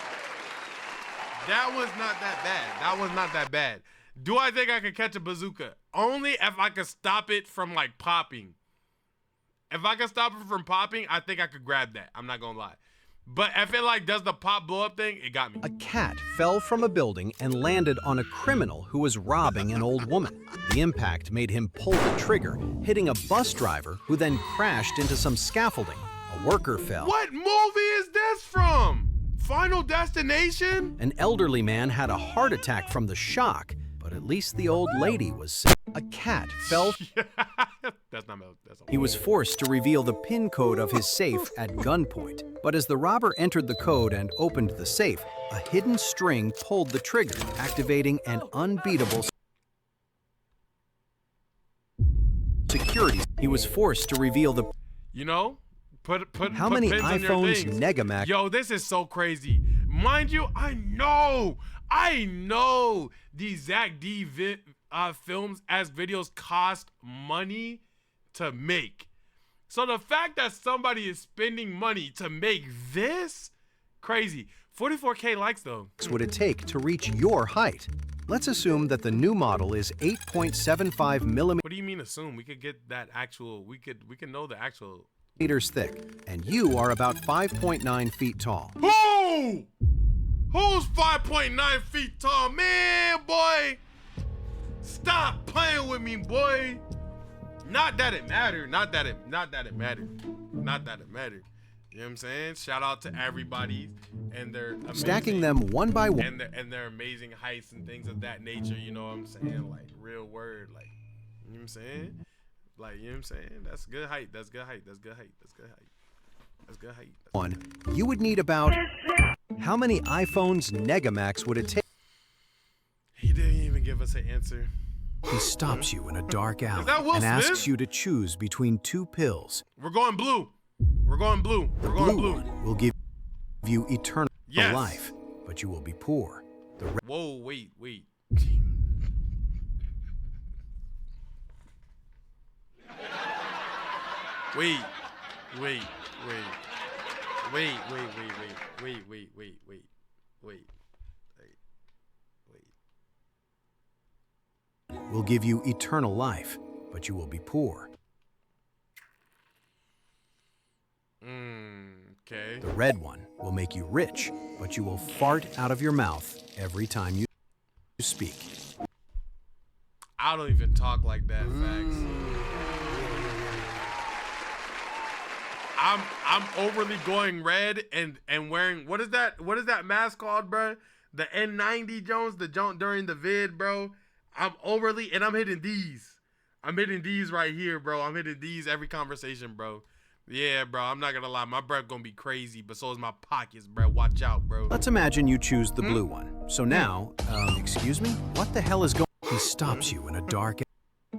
[SPEAKER 1] That one's not that bad. That one's not that bad. Do I think I could catch a bazooka? Only if I could stop it from like popping. If I could stop it from popping, I think I could grab that. I'm not gonna lie. But if it like does the pop blow up thing, it got me.
[SPEAKER 20] A cat fell from a building and landed on a criminal who was robbing an old woman. The impact made him pull the trigger, hitting a bus driver who then crashed into some scaffolding. A worker fell.
[SPEAKER 1] What movie is this from? Final Destination?
[SPEAKER 20] An elderly man had a heart attack from the shock, but at least the old lady was safe. A cat fell.
[SPEAKER 1] That's not. That's
[SPEAKER 20] He was forced to reveal the PIN code of his safe at gunpoint. But as the robber entered the code and opened the safe, a hidden string pulled the trigger, activating an unbeatable security. He was forced to reveal the.
[SPEAKER 1] You know, put
[SPEAKER 20] How
[SPEAKER 1] put
[SPEAKER 20] many
[SPEAKER 1] pins on your
[SPEAKER 20] iPhones
[SPEAKER 1] things.
[SPEAKER 20] Negamax?
[SPEAKER 1] Yo, this is so crazy. Mind you, I know these Zach D films as videos cost money to make. So the fact that somebody is spending money to make this, crazy. 44K likes though.
[SPEAKER 20] Would it take to reach your height? Let's assume that the new model is 8.75 millimeters
[SPEAKER 1] What do you mean assume? We could get that actual, we could know the actual.
[SPEAKER 20] thick, and you are about 5.9 feet tall.
[SPEAKER 1] Who? Who's 5.9 feet tall? Man, boy. Stop playing with me, boy. Not that it mattered. Not that it mattered. Not that it mattered. You know what I'm saying? Shout out to everybody and their amazing,
[SPEAKER 20] Stacking them one by one.
[SPEAKER 1] and their amazing heights and things of that nature. You know what I'm saying? Like real word. Like, you know what I'm saying? Like, you know what I'm saying? That's good height. That's good height. That's good height. That's good height. That's good height.
[SPEAKER 20] One, you would need about. How many iPhones Negamax would it take?
[SPEAKER 1] He didn't even give us an answer.
[SPEAKER 20] He stops you in a dark alley
[SPEAKER 1] that Will
[SPEAKER 20] and asks
[SPEAKER 1] Smith?
[SPEAKER 20] you to choose between two pills.
[SPEAKER 1] We're going blue. We're going blue. We're going blue.
[SPEAKER 20] One will give you eternal
[SPEAKER 1] Yes.
[SPEAKER 20] life, but you will be poor. The
[SPEAKER 1] Whoa, wait. Wait, wait.
[SPEAKER 20] will give you eternal life, but you will be poor.
[SPEAKER 1] Okay.
[SPEAKER 20] The red one will make you rich, but you will fart out of your mouth every time you speak.
[SPEAKER 1] I don't even talk like that, facts. I'm overly going red and wearing what is that mask called, bro? The N90 Jones, the jump during the vid, bro. I'm overly and I'm hitting these. I'm hitting these right here, bro. I'm hitting these every conversation, bro. Yeah, bro. I'm not gonna lie, my breath gonna be crazy, but so is my pockets, bro. Watch out, bro.
[SPEAKER 20] Let's imagine you choose the blue one. So now, excuse me, what the hell is going? He stops you in a dark.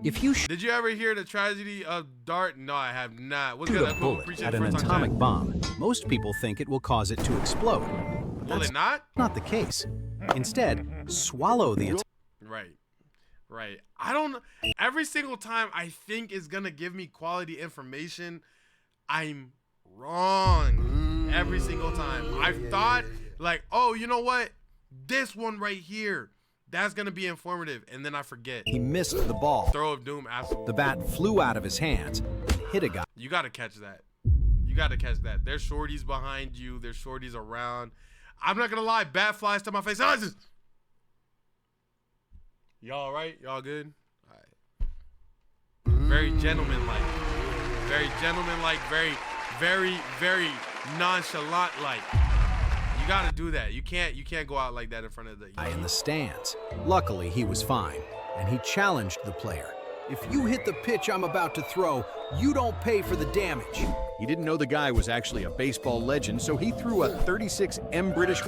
[SPEAKER 20] If you
[SPEAKER 1] Did you ever hear the tragedy of Dart? No, I have not. What's
[SPEAKER 20] shoot
[SPEAKER 1] good?
[SPEAKER 20] a
[SPEAKER 1] Cool.
[SPEAKER 20] bullet
[SPEAKER 1] Appreciate
[SPEAKER 20] at
[SPEAKER 1] it.
[SPEAKER 20] an
[SPEAKER 1] First time
[SPEAKER 20] atomic
[SPEAKER 1] chat.
[SPEAKER 20] bomb, most people think it will cause it to explode.
[SPEAKER 1] Will it not?
[SPEAKER 20] Not the case. Instead, swallow the
[SPEAKER 1] Right. I don't. Every single time I think is gonna give me quality information, I'm wrong. Every single time. I've thought like, oh, you know what? This one right here, that's gonna be informative, and then I forget.
[SPEAKER 20] He missed the ball.
[SPEAKER 1] Throw of doom, asshole.
[SPEAKER 20] The bat flew out of his hands and hit a guy.
[SPEAKER 1] You gotta catch that. You gotta catch that. There's shorties behind you. There's shorties around. I'm not gonna lie. Bat flies to my face. Ah, just... Y'all all right? Y'all good? All right. Very gentleman-like. Very gentleman-like. Very nonchalant-like. You gotta do that. You can't go out like that in front of the.
[SPEAKER 20] Guy in the stands. Luckily, he was fine, and he challenged the player. If you hit the pitch I'm about to throw, you don't pay for the damage.
[SPEAKER 21] He didn't know the guy was actually a baseball legend, so he threw a 36 M British.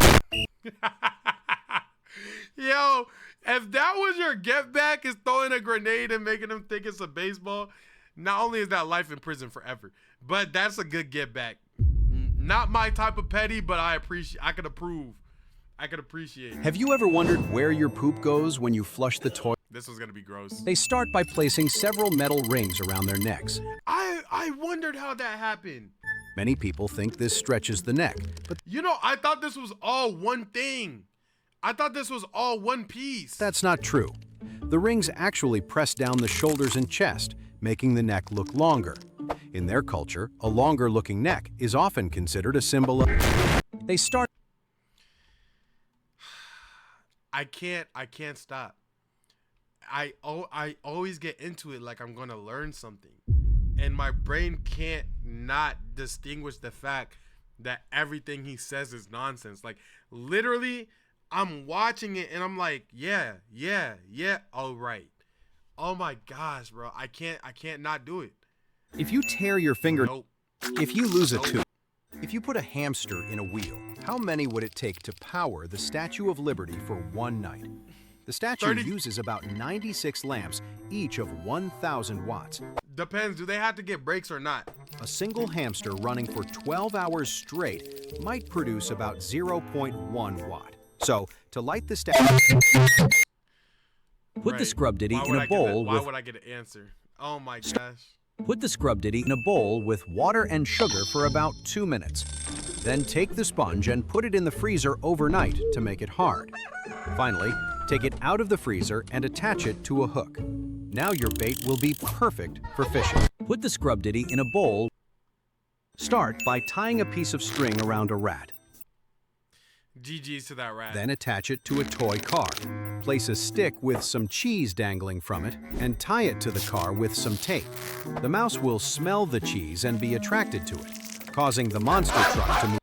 [SPEAKER 1] Yo, if that was your get back, is throwing a grenade and making them think it's a baseball, not only is that life in prison forever, but that's a good get back. Not my type of petty, but I could appreciate it.
[SPEAKER 20] Have you ever wondered where your poop goes when you flush the toilet?
[SPEAKER 1] This was gonna be gross.
[SPEAKER 20] They start by placing several metal rings around their necks.
[SPEAKER 1] I wondered how that happened.
[SPEAKER 20] Many people think this stretches the neck, but
[SPEAKER 1] You know, I thought this was all one thing. I thought this was all one piece.
[SPEAKER 20] that's not true. The rings actually press down the shoulders and chest, making the neck look longer. In their culture, a longer-looking neck is often considered a symbol of... They start...
[SPEAKER 1] I can't stop. I always get into it like I'm gonna learn something, and my brain can't not distinguish the fact that everything he says is nonsense. Like literally, I'm watching it and I'm like, yeah, all right, Oh my gosh, bro. I can't not do it.
[SPEAKER 20] If you tear your finger,
[SPEAKER 1] Nope.
[SPEAKER 20] if you lose a tooth, if you put a hamster in a wheel, how many would it take to power the Statue of Liberty for one night? The statue
[SPEAKER 1] 30.
[SPEAKER 20] uses about 96 lamps, each of 1,000 watts.
[SPEAKER 1] Depends. Do they have to get breaks or not?
[SPEAKER 20] A single hamster running for 12 hours straight might produce about 0.1 watt. So, to light the statue,
[SPEAKER 3] put the scrub ditty
[SPEAKER 1] Why
[SPEAKER 3] in
[SPEAKER 1] would
[SPEAKER 3] a
[SPEAKER 1] I get
[SPEAKER 3] bowl
[SPEAKER 1] Why
[SPEAKER 3] with
[SPEAKER 1] would I get an answer? Oh my gosh.
[SPEAKER 3] put the scrub ditty
[SPEAKER 20] in a bowl with water and sugar for about 2 minutes. Then take the sponge and put it in the freezer overnight to make it hard. Finally, take it out of the freezer and attach it to a hook. Now your bait will be perfect for fishing.
[SPEAKER 3] Put the scrub ditty in a bowl.
[SPEAKER 20] Start by tying a piece of string around a rat.
[SPEAKER 1] GG's to that rat.
[SPEAKER 20] Then attach it to a toy car. Place a stick with some cheese dangling from it and tie it to the car with some tape. The mouse will smell the cheese and be attracted to it, causing the monster truck to move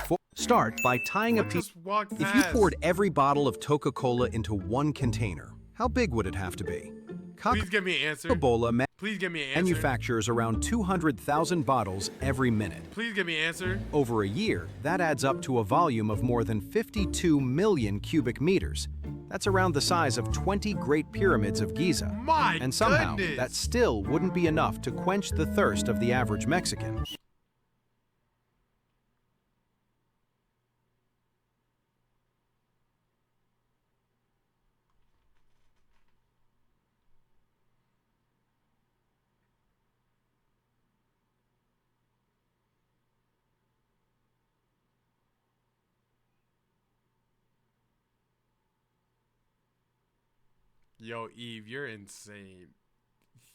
[SPEAKER 20] forward. Start by tying a piece. If you poured every bottle of Coca-Cola into one container, how big would it have to be?
[SPEAKER 1] Please give me an answer.
[SPEAKER 20] Coca-Cola
[SPEAKER 1] Please give me an answer.
[SPEAKER 20] manufactures around 200,000 bottles every minute.
[SPEAKER 1] Please give me an answer.
[SPEAKER 20] Over a year, that adds up to a volume of more than 52 million cubic meters. That's around the size of 20 Great Pyramids of Giza.
[SPEAKER 1] My
[SPEAKER 20] And somehow,
[SPEAKER 1] goodness.
[SPEAKER 20] that still wouldn't be enough to quench the thirst of the average Mexican.
[SPEAKER 1] Yo, Eve, you're insane.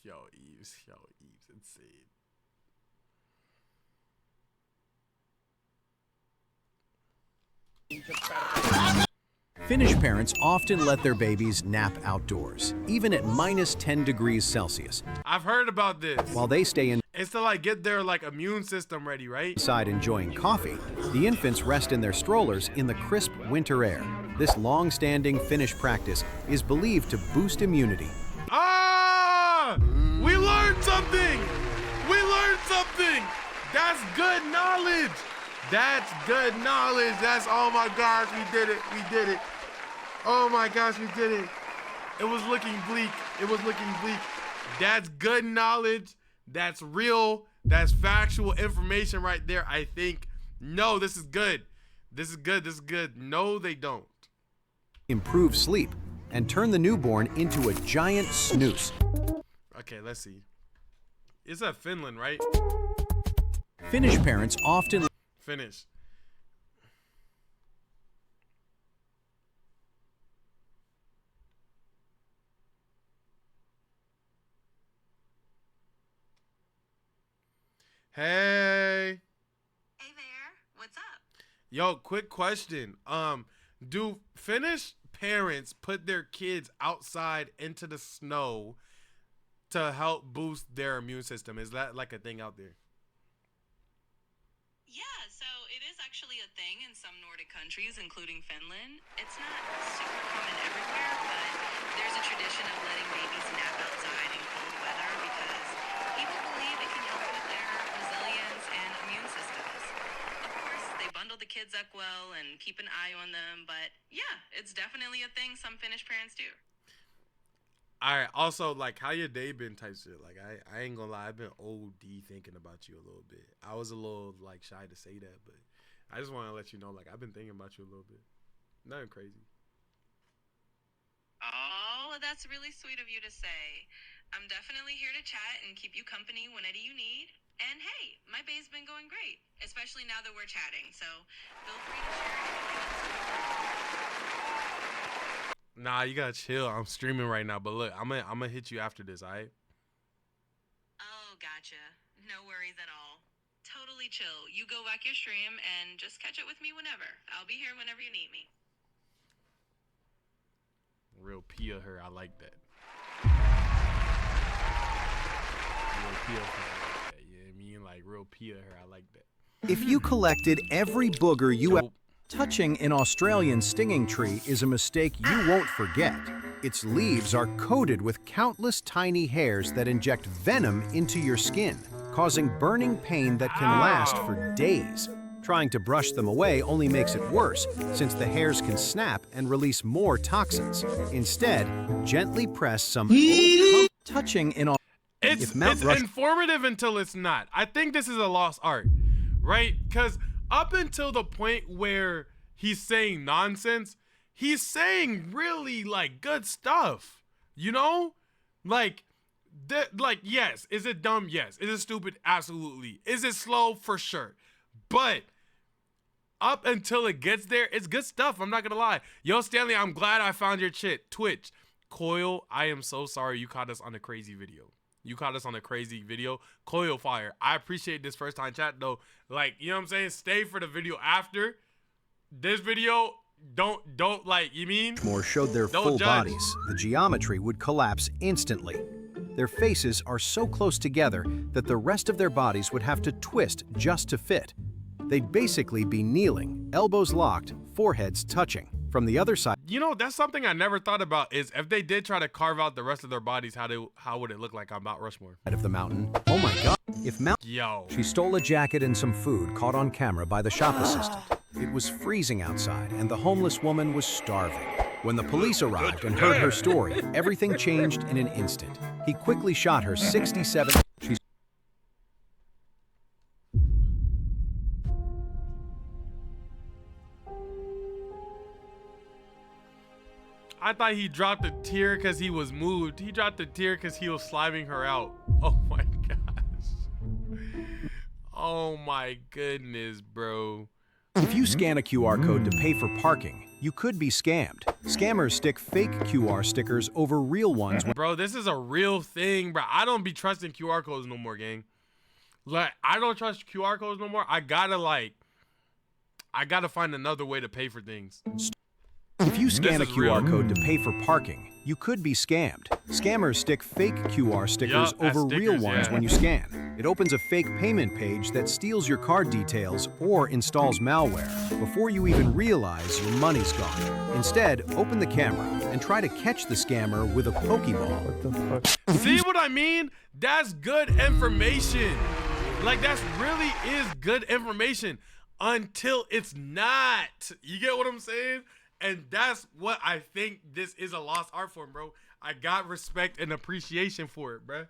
[SPEAKER 1] Yo, Eve's insane.
[SPEAKER 20] Finnish parents often let their babies nap outdoors, even at minus 10 degrees Celsius,
[SPEAKER 1] I've heard about this.
[SPEAKER 20] while they stay
[SPEAKER 1] It's to like get their like immune system ready, right?
[SPEAKER 20] inside enjoying coffee. The infants rest in their strollers in the crisp winter air. This long-standing Finnish practice is believed to boost immunity.
[SPEAKER 1] Ah! We learned something! We learned something! That's good knowledge! That's good knowledge! That's, oh my gosh, we did it! We did it! Oh my gosh, we did it! It was looking bleak. It was looking bleak. That's good knowledge. That's real. That's factual information right there, I think. No, this is good. This is good. This is good. No, they don't.
[SPEAKER 20] Improve sleep and turn the newborn into a giant snooze.
[SPEAKER 1] Okay, let's see. It's at Finland, right?
[SPEAKER 20] Finnish parents often
[SPEAKER 1] Finish. Hey.
[SPEAKER 22] Hey there. What's up?
[SPEAKER 1] Yo, quick question. Do Finnish parents put their kids outside into the snow to help boost their immune system? Is that like a thing out there?
[SPEAKER 22] Yeah, so it is actually a thing in some Nordic countries, including Finland. It's not super common everywhere, but there's a tradition of letting babies nap outside in cold weather because people believe it can help with their resilience and immune systems. Of course, they bundle the kids up well and keep an eye on them, but yeah, it's definitely a thing some Finnish parents do.
[SPEAKER 1] Alright, also, like, how your day been type shit? Like, I ain't gonna lie, I've been OD thinking about you a little bit. I was a little, like, shy to say that, but I just want to let you know, like, I've been thinking about you a little bit. Nothing crazy.
[SPEAKER 22] Oh, that's really sweet of you to say. I'm definitely here to chat and keep you company whenever you need. And hey, my day's been going great, especially now that we're chatting, so feel free to share anything.
[SPEAKER 1] Nah, you gotta chill. I'm streaming right now, but look, I'm gonna hit you after this, alright?
[SPEAKER 22] Oh, gotcha. No worries at all. Totally chill. You go back your stream and just catch up with me whenever. I'll be here whenever you need me.
[SPEAKER 1] Real Pia her, I like that. Real Pia her, I like that. You know what I mean? Like, real Pia her, I like that.
[SPEAKER 20] If you collected every booger you touching an Australian stinging tree is a mistake you won't forget. Its leaves are coated with countless tiny hairs that inject venom into your skin, causing burning pain that can last for days. Trying to brush them away only makes it worse, since the hairs can snap and release more toxins. Instead, gently press some touching in all.
[SPEAKER 1] It's informative until it's not. I think this is a lost art, right? Because up until the point where he's saying nonsense, he's saying really like good stuff, you know? Like yes. Is it dumb? Yes. Is it stupid? Absolutely. Is it slow? For sure. But up until it gets there, it's good stuff. I'm not gonna lie. Yo, Stanley, I'm glad I found your shit. Twitch. Coil, I am so sorry you caught us on a crazy video. Coil fire. I appreciate this first time chat though. Like, you know what I'm saying? Stay for the video after this video. Don't like, you mean?
[SPEAKER 20] More showed their full bodies. The geometry would collapse instantly. Their faces are so close together that the rest of their bodies would have to twist just to fit. They'd basically be kneeling, elbows locked, foreheads touching. From the other side,
[SPEAKER 1] you know, that's something I never thought about, is if they did try to carve out the rest of their bodies, how would it look like on Mount Rushmore?
[SPEAKER 20] Of the mountain. Oh my God.
[SPEAKER 1] Yo.
[SPEAKER 20] She stole a jacket and some food caught on camera by the shop assistant. It was freezing outside and the homeless woman was starving. When the police arrived and heard her story, everything changed in an instant. He quickly shot her 67.
[SPEAKER 1] I thought he dropped a tear because he was moved. He dropped a tear because he was sliming her out. Oh my gosh. Oh my goodness, bro.
[SPEAKER 20] If you scan a QR code to pay for parking, you could be scammed. Scammers stick fake QR stickers over real ones.
[SPEAKER 1] Bro, this is a real thing, bro. I don't be trusting QR codes no more, gang. Like, I don't trust QR codes no more. I gotta find another way to pay for things.
[SPEAKER 20] If you scan a QR code to pay for parking, you could be scammed. Scammers stick fake QR stickers over real ones when you scan. It opens a fake payment page that steals your card details or installs malware before you even realize your money's gone. Instead, open the camera and try to catch the scammer with a Pokeball. What the fuck?
[SPEAKER 1] See what I mean? That's good information. Like, that's really is good information until it's not. You get what I'm saying? And that's what I think this is a lost art form, bro. I got respect and appreciation for it, bro.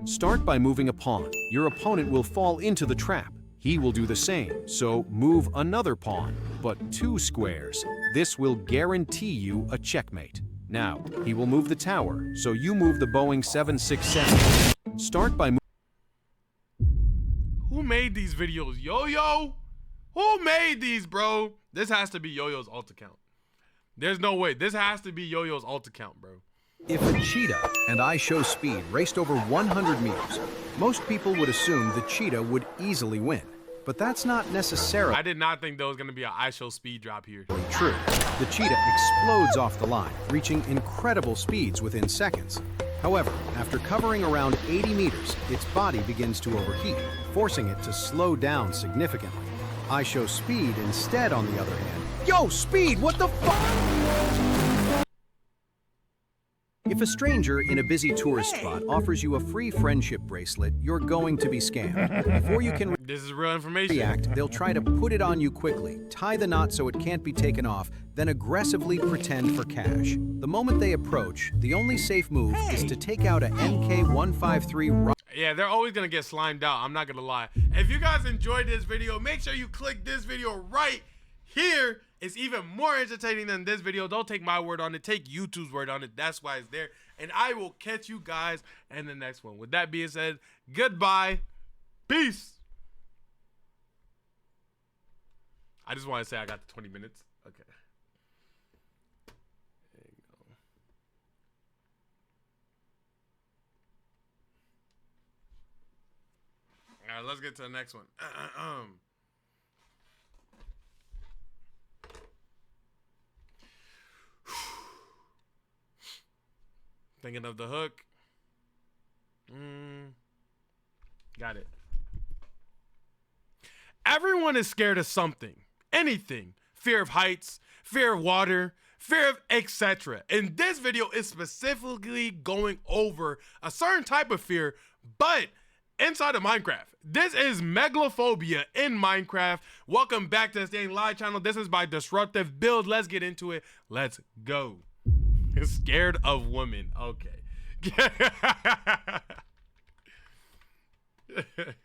[SPEAKER 21] Start by moving a pawn. Your opponent will fall into the trap. He will do the same, so move another pawn, but 2 squares. This will guarantee you a checkmate. Now, he will move the tower, so you move the Boeing 767. Start by
[SPEAKER 1] Who made these videos? Yo-Yo? Who made these, bro? This has to be Yo-Yo's alt account. There's no way. This has to be Yo-Yo's alt account, bro.
[SPEAKER 20] If a cheetah and I Show Speed raced over 100 meters, most people would assume the cheetah would easily win. But that's not necessarily
[SPEAKER 1] I did not think there was going to be an I Show Speed drop here.
[SPEAKER 20] True. The cheetah explodes off the line, reaching incredible speeds within seconds. However, after covering around 80 meters, its body begins to overheat, forcing it to slow down significantly. I Show Speed instead, on the other hand. Yo, Speed, what the fuck? If a stranger in a busy tourist spot offers you a free friendship bracelet, you're going to be scammed. Before you can
[SPEAKER 1] this is real information.
[SPEAKER 20] React, they'll try to put it on you quickly, tie the knot so it can't be taken off, then aggressively pretend for cash. The moment they approach, the only safe move is to take out a MK153
[SPEAKER 1] Yeah, they're always going to get slimed out. I'm not going to lie. If you guys enjoyed this video, make sure you click this video right here. It's even more entertaining than this video. Don't take my word on it. Take YouTube's word on it. That's why it's there. And I will catch you guys in the next one. With that being said, goodbye. Peace. I just want to say I got the 20 minutes. Okay. There you go. All right, let's get to the next one. Thinking of the hook. Got it. Everyone is scared of something. Anything. Fear of heights, fear of water, fear of, etc. And this video is specifically going over a certain type of fear, but inside of Minecraft. This is megalophobia in Minecraft. Welcome back to the Stanley Live channel. This is by Disruptive Build. Let's get into it. Let's go. Scared of women. Okay.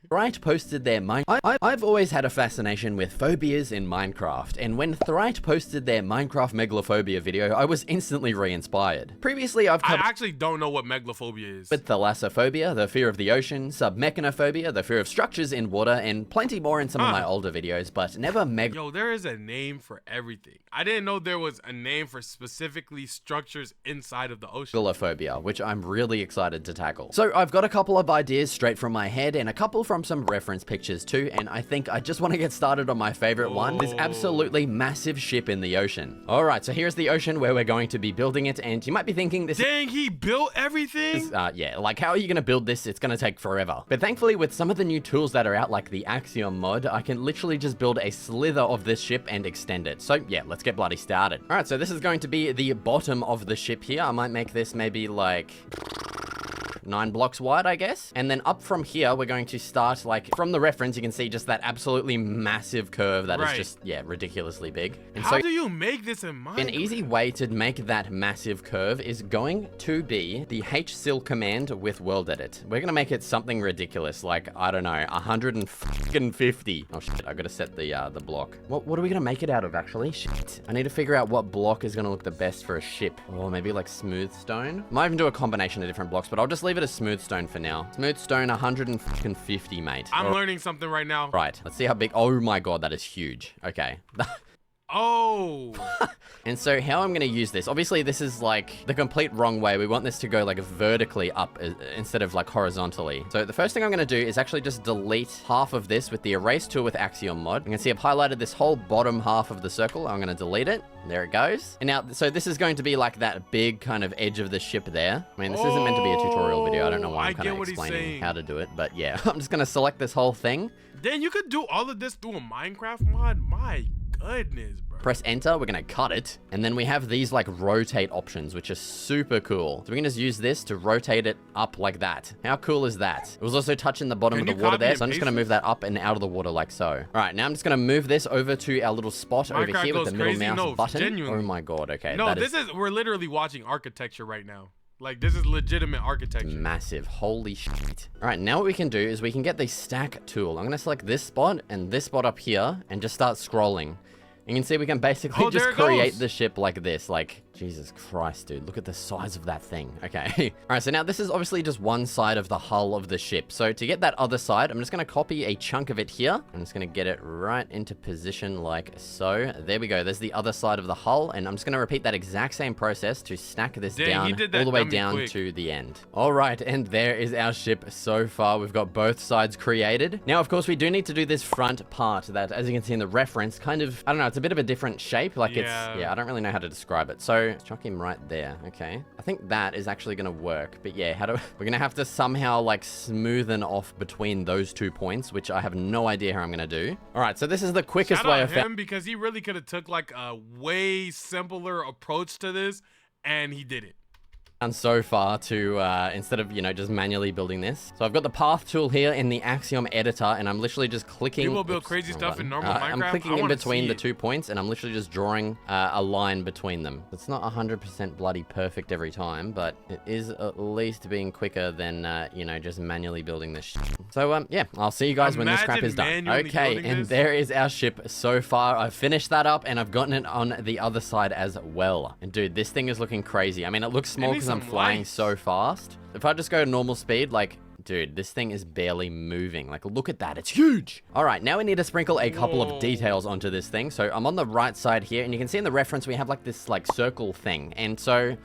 [SPEAKER 6] Thright posted their I've always had a fascination with phobias in Minecraft, and when Thright posted their Minecraft megalophobia video, I was instantly re-inspired. Previously, I
[SPEAKER 1] actually don't know what megalophobia is.
[SPEAKER 6] With thalassophobia, the fear of the ocean, submechanophobia, the fear of structures in water, and plenty more in some of my older videos, but never
[SPEAKER 1] Yo, there is a name for everything. I didn't know there was a name for specifically structures inside of the ocean.
[SPEAKER 6] Megalophobia, which I'm really excited to tackle. So I've got a couple of ideas straight from my head and a couple from some reference pictures too, and I think I just want to get started on my favorite one, this absolutely massive ship in the ocean. All right, so here's the ocean where we're going to be building it, and you might be thinking this—
[SPEAKER 1] Dang, he built everything?
[SPEAKER 6] Yeah, like how are you gonna build this? It's gonna take forever. But thankfully with some of the new tools that are out, like the Axiom mod, I can literally just build a slither of this ship and extend it. So yeah, let's get bloody started. All right, so this is going to be the bottom of the ship here. I might make this maybe like 9 blocks wide, I guess. And then up from here, we're going to start, like, from the reference, you can see just that absolutely massive curve that is just, yeah, ridiculously big. And
[SPEAKER 1] how do you make this in Minecraft?
[SPEAKER 6] An easy way to make that massive curve is going to be the HSIL command with world edit. We're gonna make it something ridiculous, like, I don't know, 150. Oh shit, I gotta set the block. What are we gonna make it out of, actually? Shit. I need to figure out what block is gonna look the best for a ship. Or maybe like smooth stone. Might even do a combination of different blocks, but I'll just leave it as smooth stone for now. Smooth stone 150, mate.
[SPEAKER 1] I'm learning something right now.
[SPEAKER 6] Right, let's see how big. Oh my god, that is huge. Okay.
[SPEAKER 1] Oh.
[SPEAKER 6] And so how I'm going to use this, obviously this is like the complete wrong way. We want this to go like vertically up instead of like horizontally. So the first thing I'm going to do is actually just delete half of this with the erase tool with Axiom mod. You can see I've highlighted this whole bottom half of the circle. I'm going to delete it. There it goes. And now, so this is going to be like that big kind of edge of the ship there. I mean, this isn't meant to be a tutorial video. I don't know why I'm kind of explaining how to do it, but yeah, I'm just going to select this whole thing.
[SPEAKER 1] Then you could do all of this through a Minecraft mod? My goodness, bro.
[SPEAKER 6] Press enter, we're gonna cut it, and then we have these like rotate options, which are super cool. So we can just use this to rotate it up like that. How cool is that? It was also touching the bottom of the water there, so I'm just gonna move that up and out of the water like so. All right, now I'm just gonna move this over to our little spot over here with the middle mouse button.
[SPEAKER 1] Genuinely.
[SPEAKER 6] Oh my god, okay.
[SPEAKER 1] No, we're literally watching architecture right now. Like, this is legitimate architecture.
[SPEAKER 6] Massive. Holy shit. All right, now what we can do is we can get the stack tool. I'm gonna select this spot and this spot up here and just start scrolling. You can see we can basically just create the ship like this. Like, Jesus Christ, dude. Look at the size of that thing. Okay. All right, so now this is obviously just one side of the hull of the ship. So to get that other side, I'm just going to copy a chunk of it here. I'm just going to get it right into position like so. There we go. There's the other side of the hull. And I'm just going to repeat that exact same process to stack this down all the way down to the end. All right, and there is our ship so far. We've got both sides created. Now, of course, we do need to do this front part that, as you can see in the reference, kind of, I don't know, it's a bit of a different shape. Like I don't really know how to describe it. So chuck him right there. Okay. I think that is actually going to work. But yeah, we're going to have to somehow like smoothen off between those 2 points, which I have no idea how I'm going to do. All right. So this is the quickest way
[SPEAKER 1] of him because he really could have took like a way simpler approach to this and he did it.
[SPEAKER 6] And so far to instead of just manually building this. So I've got the path tool here in the Axiom editor, and I'm literally just clicking.
[SPEAKER 1] People build crazy stuff in normal Minecraft.
[SPEAKER 6] I'm clicking in between the 2 points, and I'm literally just drawing a line between them. It's not 100% bloody perfect every time, but it is at least being quicker than just manually building this shit. So yeah, I'll see you guys when this crap is done. Okay, and there is our ship so far. I've finished that up, and I've gotten it on the other side as well. And dude, this thing is looking crazy. I mean, it looks small because I'm flying so fast. If I just go normal speed, like, dude, this thing is barely moving. Like, look at that. It's huge. All right, now we need to sprinkle a couple of details onto this thing. So I'm on the right side here, and you can see in the reference we have like this like circle thing. And so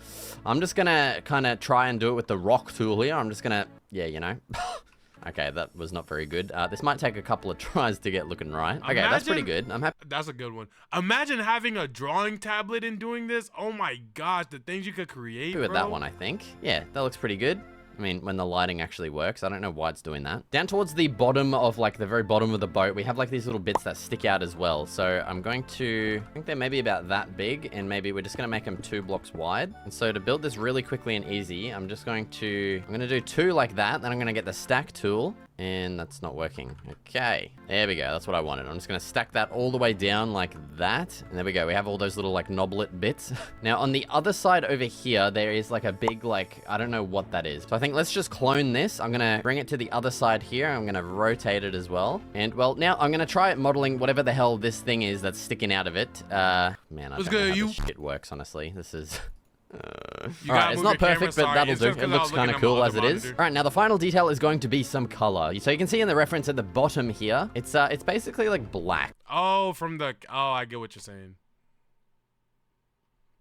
[SPEAKER 6] I'm just gonna kind of try and do it with the rock tool here. I'm just gonna, Okay, that was not very good. This might take a couple of tries to get looking right. Okay, that's pretty good. I'm happy.
[SPEAKER 1] That's a good one. Imagine having a drawing tablet and doing this. Oh my gosh, the things you could create,
[SPEAKER 6] with that one, I think. Yeah, that looks pretty good. I mean, when the lighting actually works. I don't know why it's doing that. Down towards the bottom of like the very bottom of the boat, we have like these little bits that stick out as well. So I'm going to, I think they're maybe about that big, and maybe we're just going to make them 2 blocks wide. And so to build this really quickly and easy, I'm going to do 2 like that. Then I'm going to get the stack tool. And that's not working. Okay, there we go. That's what I wanted. I'm just going to stack that all the way down like that. And there we go. We have all those little like knoblet bits. Now on the other side over here, there is like a big like, I don't know what that is. So I think let's just clone this. I'm going to bring it to the other side here. I'm going to rotate it as well. And well, now I'm going to try modeling whatever the hell this thing is that's sticking out of it. Man, I don't know how this shit works, honestly. This is... Alright, it's not perfect, but that'll do. It looks kind of cool as it is. Alright, now the final detail is going to be some color. So you can see in the reference at the bottom here, it's basically like black.
[SPEAKER 1] Oh, I get what you're saying.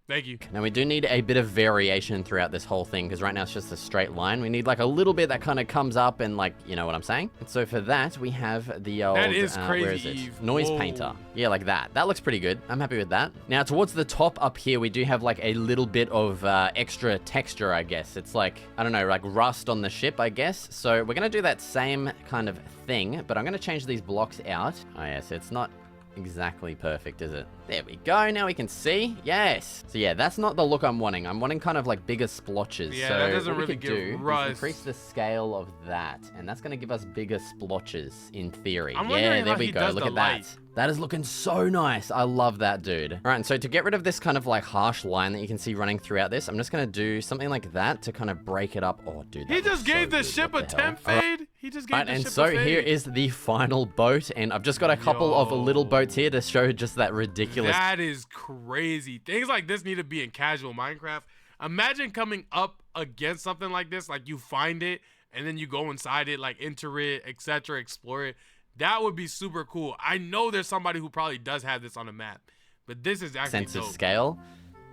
[SPEAKER 1] Thank you.
[SPEAKER 6] Now we do need a bit of variation throughout this whole thing, because right now it's just a straight line. We need like a little bit that kind of comes up and like, you know what I'm saying? And so for that, we have the old,
[SPEAKER 1] that is crazy,
[SPEAKER 6] where is it?
[SPEAKER 1] Eve.
[SPEAKER 6] Noise
[SPEAKER 1] Whoa.
[SPEAKER 6] painter. Yeah, like that. That looks pretty good. I'm happy with that. Now towards the top up here, we do have like a little bit of extra texture, I guess. It's like, I don't know, like rust on the ship, I guess. So we're going to do that same kind of thing, but I'm going to change these blocks out. Oh yes, it's not exactly perfect, is it? There we go. Now we can see. Yes. So yeah, that's not the look I'm wanting. I'm wanting kind of like bigger splotches.
[SPEAKER 1] Yeah,
[SPEAKER 6] so
[SPEAKER 1] that doesn't
[SPEAKER 6] what we
[SPEAKER 1] really
[SPEAKER 6] could
[SPEAKER 1] give
[SPEAKER 6] do
[SPEAKER 1] rust.
[SPEAKER 6] is increase the scale of that, and that's going to give us bigger splotches in theory.
[SPEAKER 1] I'm
[SPEAKER 6] yeah,
[SPEAKER 1] wondering
[SPEAKER 6] there
[SPEAKER 1] how
[SPEAKER 6] we
[SPEAKER 1] he
[SPEAKER 6] go.
[SPEAKER 1] does
[SPEAKER 6] Look
[SPEAKER 1] the
[SPEAKER 6] at
[SPEAKER 1] light.
[SPEAKER 6] that. That is looking so nice. I love that, dude. All right, and so to get rid of this kind of like harsh line that you can see running throughout this, I'm just going to do something like that to kind of break it up. Oh, dude.
[SPEAKER 1] He just gave the ship a temp fade. He just gave the
[SPEAKER 6] and
[SPEAKER 1] ship
[SPEAKER 6] so
[SPEAKER 1] a fade.
[SPEAKER 6] here is the final boat, and I've just got a couple of little boats here to show just that ridiculous.
[SPEAKER 1] That is crazy. Things like this need to be in casual Minecraft. Imagine coming up against something like this, like you find it and then you go inside it, like enter it, etc., explore it. That would be super cool. I know there's somebody who probably does have this on the map, but this is actually
[SPEAKER 6] sense of
[SPEAKER 1] dope.
[SPEAKER 6] scale.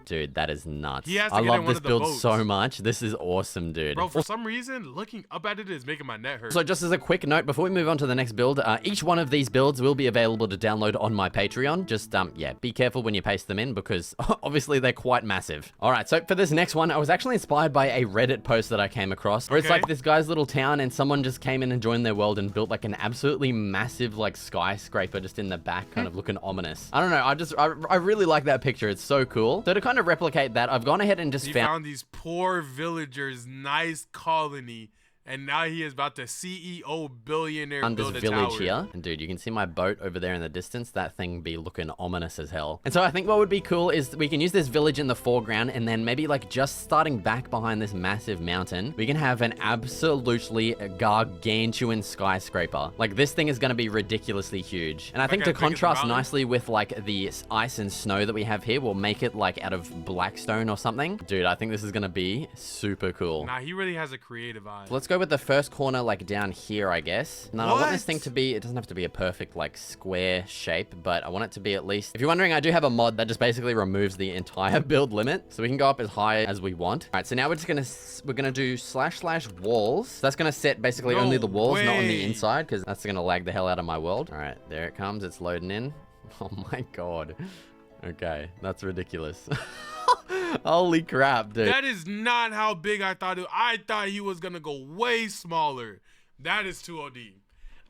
[SPEAKER 6] Dude, that is nuts.
[SPEAKER 1] He has to
[SPEAKER 6] I
[SPEAKER 1] get
[SPEAKER 6] love
[SPEAKER 1] in one
[SPEAKER 6] this
[SPEAKER 1] of the
[SPEAKER 6] build
[SPEAKER 1] boats.
[SPEAKER 6] so much. This is awesome, dude.
[SPEAKER 1] Bro, for some reason, looking up at it is making my neck hurt.
[SPEAKER 6] So just as a quick note, before we move on to the next build, each one of these builds will be available to download on my Patreon. Just, yeah, be careful when you paste them in because obviously they're quite massive. All right, so for this next one, I was actually inspired by a Reddit post that I came across where it's like this guy's little town and someone just came in and joined their world and built like an absolutely massive like skyscraper just in the back, kind of looking ominous. I don't know, I really like that picture. It's so cool. So to kind of replicate that, I've gone ahead and just
[SPEAKER 1] found these poor villagers, nice colony, and now he is about to CEO billionaire build a
[SPEAKER 6] village
[SPEAKER 1] tower.
[SPEAKER 6] here. And dude, you can see my boat over there in the distance. That thing be looking ominous as hell. And so I think what would be cool is we can use this village in the foreground, and then maybe like just starting back behind this massive mountain, we can have an absolutely gargantuan skyscraper. Like this thing is going to be ridiculously huge. And I think to contrast nicely with like the ice and snow that we have here, we'll make it like out of black stone or something. Dude, I think this is going to be super cool.
[SPEAKER 1] Nah, he really has a creative eye.
[SPEAKER 6] So let's go with the first corner like down here, I guess. Now I want this thing to be, it doesn't have to be a perfect like square shape, but I want it to be at least, if you're wondering, I do have a mod that just basically removes the entire build limit. So we can go up as high as we want. All right, so now we're just gonna do / walls. So that's gonna set basically only the walls, not on the inside, because that's gonna lag the hell out of my world. All right, there it comes, it's loading in. Oh my God. Okay, that's ridiculous. Holy crap, dude.
[SPEAKER 1] That is not how big I thought it. I thought he was gonna go way smaller. That is too OD.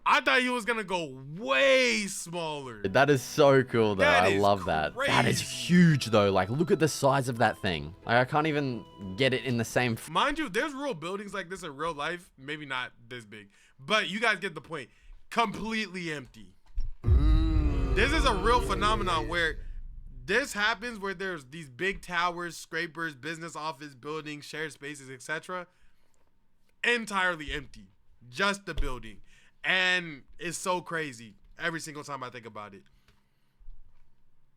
[SPEAKER 1] I thought he was gonna go way smaller.
[SPEAKER 6] That is so cool, though.
[SPEAKER 1] That
[SPEAKER 6] I
[SPEAKER 1] is
[SPEAKER 6] love that. That is huge, though. Like, look at the size of that thing. Like, I can't even get it in the same.
[SPEAKER 1] Mind you, there's real buildings like this in real life. Maybe not this big, but you guys get the point. Completely empty. This is a real phenomenon where this happens where there's these big towers, scrapers, business office buildings, shared spaces, etc. Entirely empty. Just the building. And it's so crazy every single time I think about it.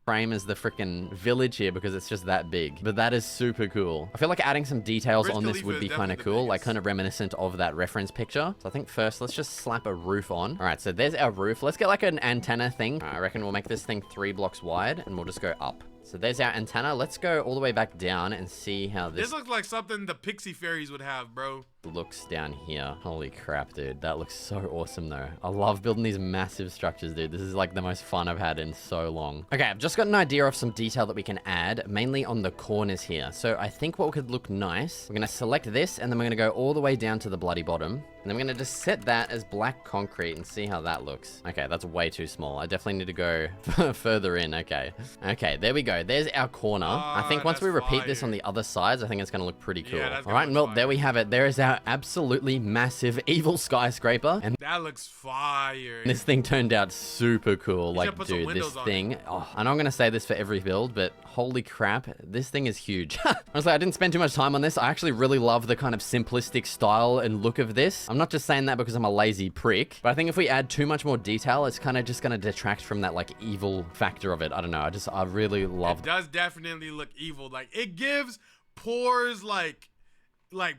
[SPEAKER 6] Frame is the freaking village here because it's just that big. But that is super cool. I feel like adding some details on this would be kind of cool, like kind of reminiscent of that reference picture. So I think first, let's just slap a roof on. All right, so there's our roof. Let's get like an antenna thing. I reckon we'll make this thing 3 blocks wide and we'll just go up. So there's our antenna. Let's go all the way back down and see how
[SPEAKER 1] This looks like something the Pixie Fairies would have, bro.
[SPEAKER 6] looks down here. Holy crap, dude. That looks so awesome, though. I love building these massive structures, dude. This is like the most fun I've had in so long. Okay, I've just got an idea of some detail that we can add, mainly on the corners here. So I think what could look nice, we're going to select this, and then we're going to go all the way down to the bloody bottom. And then we're going to just set that as black concrete and see how that looks. Okay, that's way too small. I definitely need to go further in. Okay. Okay, there we go. There's our corner. I think once we repeat this on the other sides, I think it's going to look pretty cool.
[SPEAKER 1] Yeah,
[SPEAKER 6] all right, well, there we have it. There is our absolutely massive evil skyscraper. And
[SPEAKER 1] that looks fire.
[SPEAKER 6] this thing turned out super cool.
[SPEAKER 1] You
[SPEAKER 6] Like,
[SPEAKER 1] should put some
[SPEAKER 6] dude, this
[SPEAKER 1] windows on
[SPEAKER 6] thing. Oh, I know I'm going to say this for every build, but holy crap, this thing is huge. Honestly, I didn't spend too much time on this. I actually really love the kind of simplistic style and look of this. I'm not just saying that because I'm a lazy prick, but I think if we add too much more detail, it's kind of just going to detract from that like evil factor of it. I don't know. I really love
[SPEAKER 1] it. Does definitely look evil. Like it gives pours like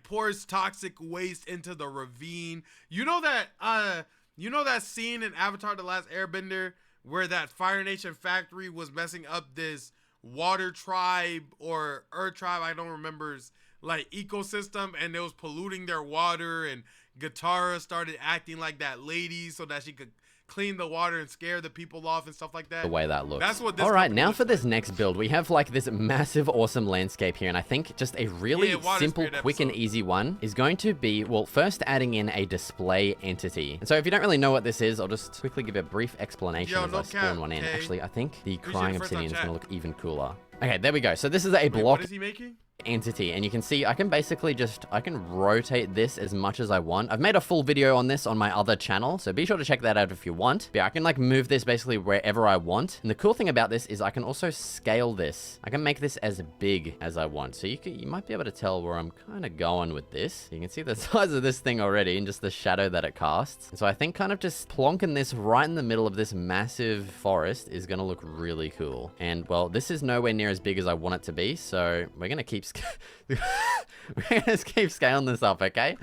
[SPEAKER 1] pours toxic waste into the ravine. You know that scene in Avatar: The Last Airbender where that Fire Nation factory was messing up this water tribe or earth tribe, I don't remember's like ecosystem, and it was polluting their water, and Katara started acting like that lady so that she could clean the water and scare the people off and stuff like that.
[SPEAKER 6] the way that looks.
[SPEAKER 1] That's what this
[SPEAKER 6] All right, now for this next build, we have like this massive, awesome landscape here. And I think just a really simple, quick and easy one is going to be, well, first adding in a display entity. And so if you don't really know what this is, I'll just quickly give a brief explanation as I spawn one in. Actually, I think the crying obsidian is going to look even cooler. Okay, there we go. So this is a block.
[SPEAKER 1] What is he making?
[SPEAKER 6] Entity, and you can see I can basically I can rotate this as much as I want. I've made a full video on this on my other channel, so be sure to check that out if you want. But yeah, I can like move this basically wherever I want. And the cool thing about this is I can also scale this. I can make this as big as I want. So you might be able to tell where I'm kind of going with this. You can see the size of this thing already and just the shadow that it casts. And so I think kind of just plonking this right in the middle of this massive forest is going to look really cool. And well, this is nowhere near as big as I want it to be, so we're going to keep we're gonna just keep scaling this up, okay?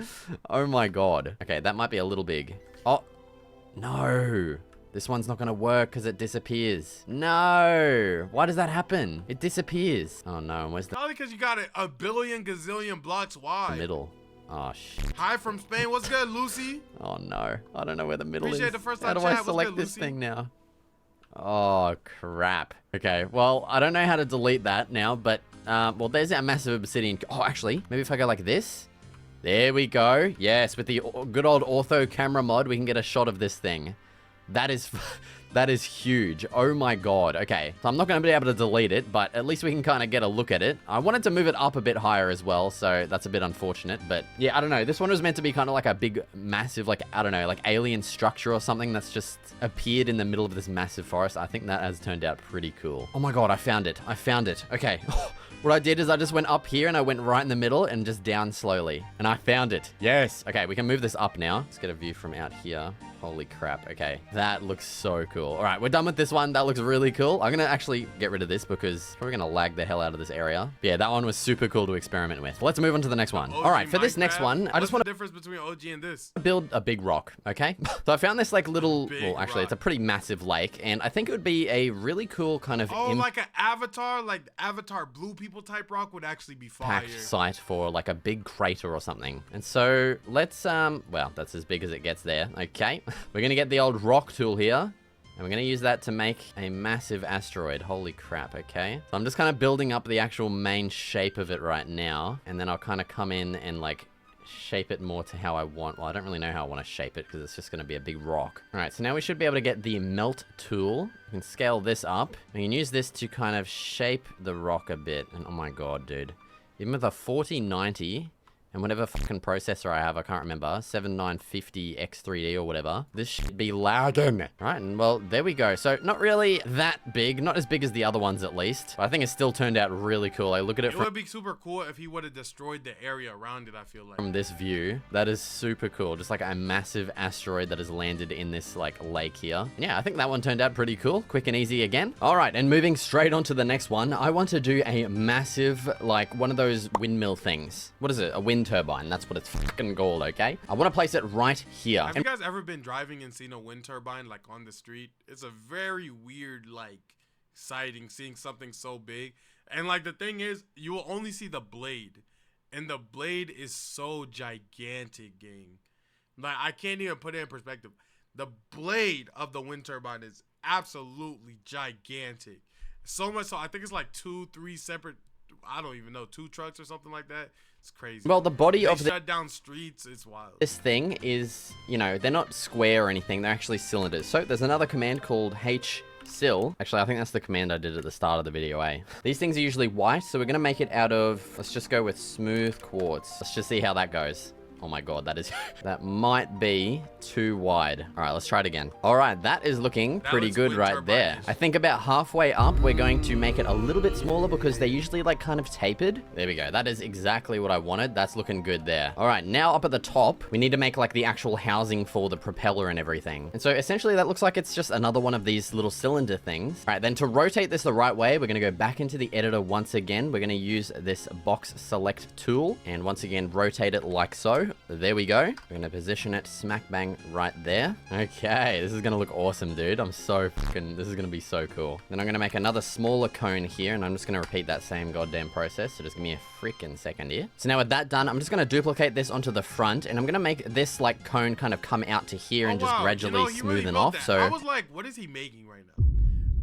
[SPEAKER 6] Oh my god. Okay, that might be a little big. Oh, no. This one's not gonna work because it disappears. No. Why does that happen? It disappears. Oh no, where's the...
[SPEAKER 1] Probably because you got it a billion gazillion blocks wide.
[SPEAKER 6] The middle. Oh, shit.
[SPEAKER 1] Hi from Spain. What's good, Lucy?
[SPEAKER 6] Oh no. I don't know where the middle
[SPEAKER 1] Appreciate
[SPEAKER 6] is.
[SPEAKER 1] The first
[SPEAKER 6] How
[SPEAKER 1] time
[SPEAKER 6] do I
[SPEAKER 1] chat.
[SPEAKER 6] select
[SPEAKER 1] What's good,
[SPEAKER 6] this
[SPEAKER 1] Lucy?
[SPEAKER 6] thing now? Oh, crap. Okay, well, I don't know how to delete that now, but... well, there's our massive obsidian. Oh, actually, maybe if I go like this. There we go. Yes, with the good old ortho camera mod, we can get a shot of this thing. That is huge. Oh my god. Okay, so I'm not going to be able to delete it, but at least we can kind of get a look at it. I wanted to move it up a bit higher as well, so that's a bit unfortunate. But yeah, I don't know. This one was meant to be kind of like a big, massive, like, I don't know, like alien structure or something that's just appeared in the middle of this massive forest. I think that has turned out pretty cool. Oh my god, I found it. I found it. Okay. What I did is I just went up here and I went right in the middle and just down slowly. And I found it. Yes. Okay, we can move this up now. Let's get a view from out here. Holy crap. Okay, that looks so cool. All right, we're done with this one. That looks really cool. I'm gonna actually get rid of this because it's probably gonna lag the hell out of this area. But yeah, that one was super cool to experiment with. Let's move on to the next one. All right, for this next one, I just want
[SPEAKER 1] to... What's the difference between OG and this?
[SPEAKER 6] Build a big rock, okay? So I found this like little, well, actually,
[SPEAKER 1] rock.
[SPEAKER 6] it's a pretty massive lake, and I think it would be a really cool kind of
[SPEAKER 1] like an Avatar, like Avatar Blue People type rock would actually be fire.
[SPEAKER 6] Packed site for like a big crater or something. And so let's, well, that's as big as it gets there. Okay, we're gonna get the old rock tool here, and we're going to use that to make a massive asteroid. Holy crap, okay. So I'm just kind of building up the actual main shape of it right now, and then I'll kind of come in and like shape it more to how I want. Well, I don't really know how I want to shape it because it's just going to be a big rock. All right, so now we should be able to get the melt tool. We can scale this up. We can use this to kind of shape the rock a bit. And oh my god, dude. Even with a 4090... and whatever fucking processor I have, I can't remember, 7950 X3D or whatever, this should be lagging. Right, and well, there we go. So not really that big, not as big as the other ones at least, but I think it still turned out really cool. I look at it
[SPEAKER 1] It would be super cool if he would have destroyed the area around it, I feel like.
[SPEAKER 6] from this view. That is super cool. Just like a massive asteroid that has landed in this like lake here. Yeah, I think that one turned out pretty cool. Quick and easy again. All right, and moving straight on to the next one, I want to do a massive, like one of those windmill things. What is it? A wind turbine. That's what it's fucking called, okay? I want to place it right here.
[SPEAKER 1] Have you guys ever been driving and seen a wind turbine like on the street? It's a very weird like exciting seeing something so big. And like the thing is, you will only see the blade, and the blade is so gigantic, gang. Like I can't even put it in perspective. The blade of the wind turbine is absolutely gigantic. So much so I think it's like 2-3 separate, I don't even know, 2 trucks or something like that. It's crazy.
[SPEAKER 6] Well, the body of
[SPEAKER 1] the shut down streets. It's wild.
[SPEAKER 6] This thing is, you know, they're not square or anything. They're actually cylinders. So there's another command called HCyl. Actually, I think that's the command I did at the start of the video, eh? These things are usually white, so we're going to make it out of, let's just go with smooth quartz. Let's just see how that goes. Oh my god, that is that might be too wide. All right, let's try it again. All right, that is looking pretty good right there. I think about halfway up, we're going to make it a little bit smaller because they're usually like kind of tapered. There we go. That is exactly what I wanted. That's looking good there. All right, now up at the top, we need to make like the actual housing for the propeller and everything. And so essentially that looks like it's just another one of these little cylinder things. All right, then to rotate this the right way, we're going to go back into the editor once again. We're going to use this box select tool and once again rotate it like so. There we go. We're going to position it smack bang right there. Okay, this is going to look awesome, dude. I'm so fucking, this is going to be so cool. Then I'm going to make another smaller cone here, and I'm just going to repeat that same goddamn process. So just give me a freaking second here. So now with that done, I'm just going to duplicate this onto the front, and I'm going to make this like cone kind of come out to here and just gradually smoothen off. So
[SPEAKER 1] I was like, what is he making right now?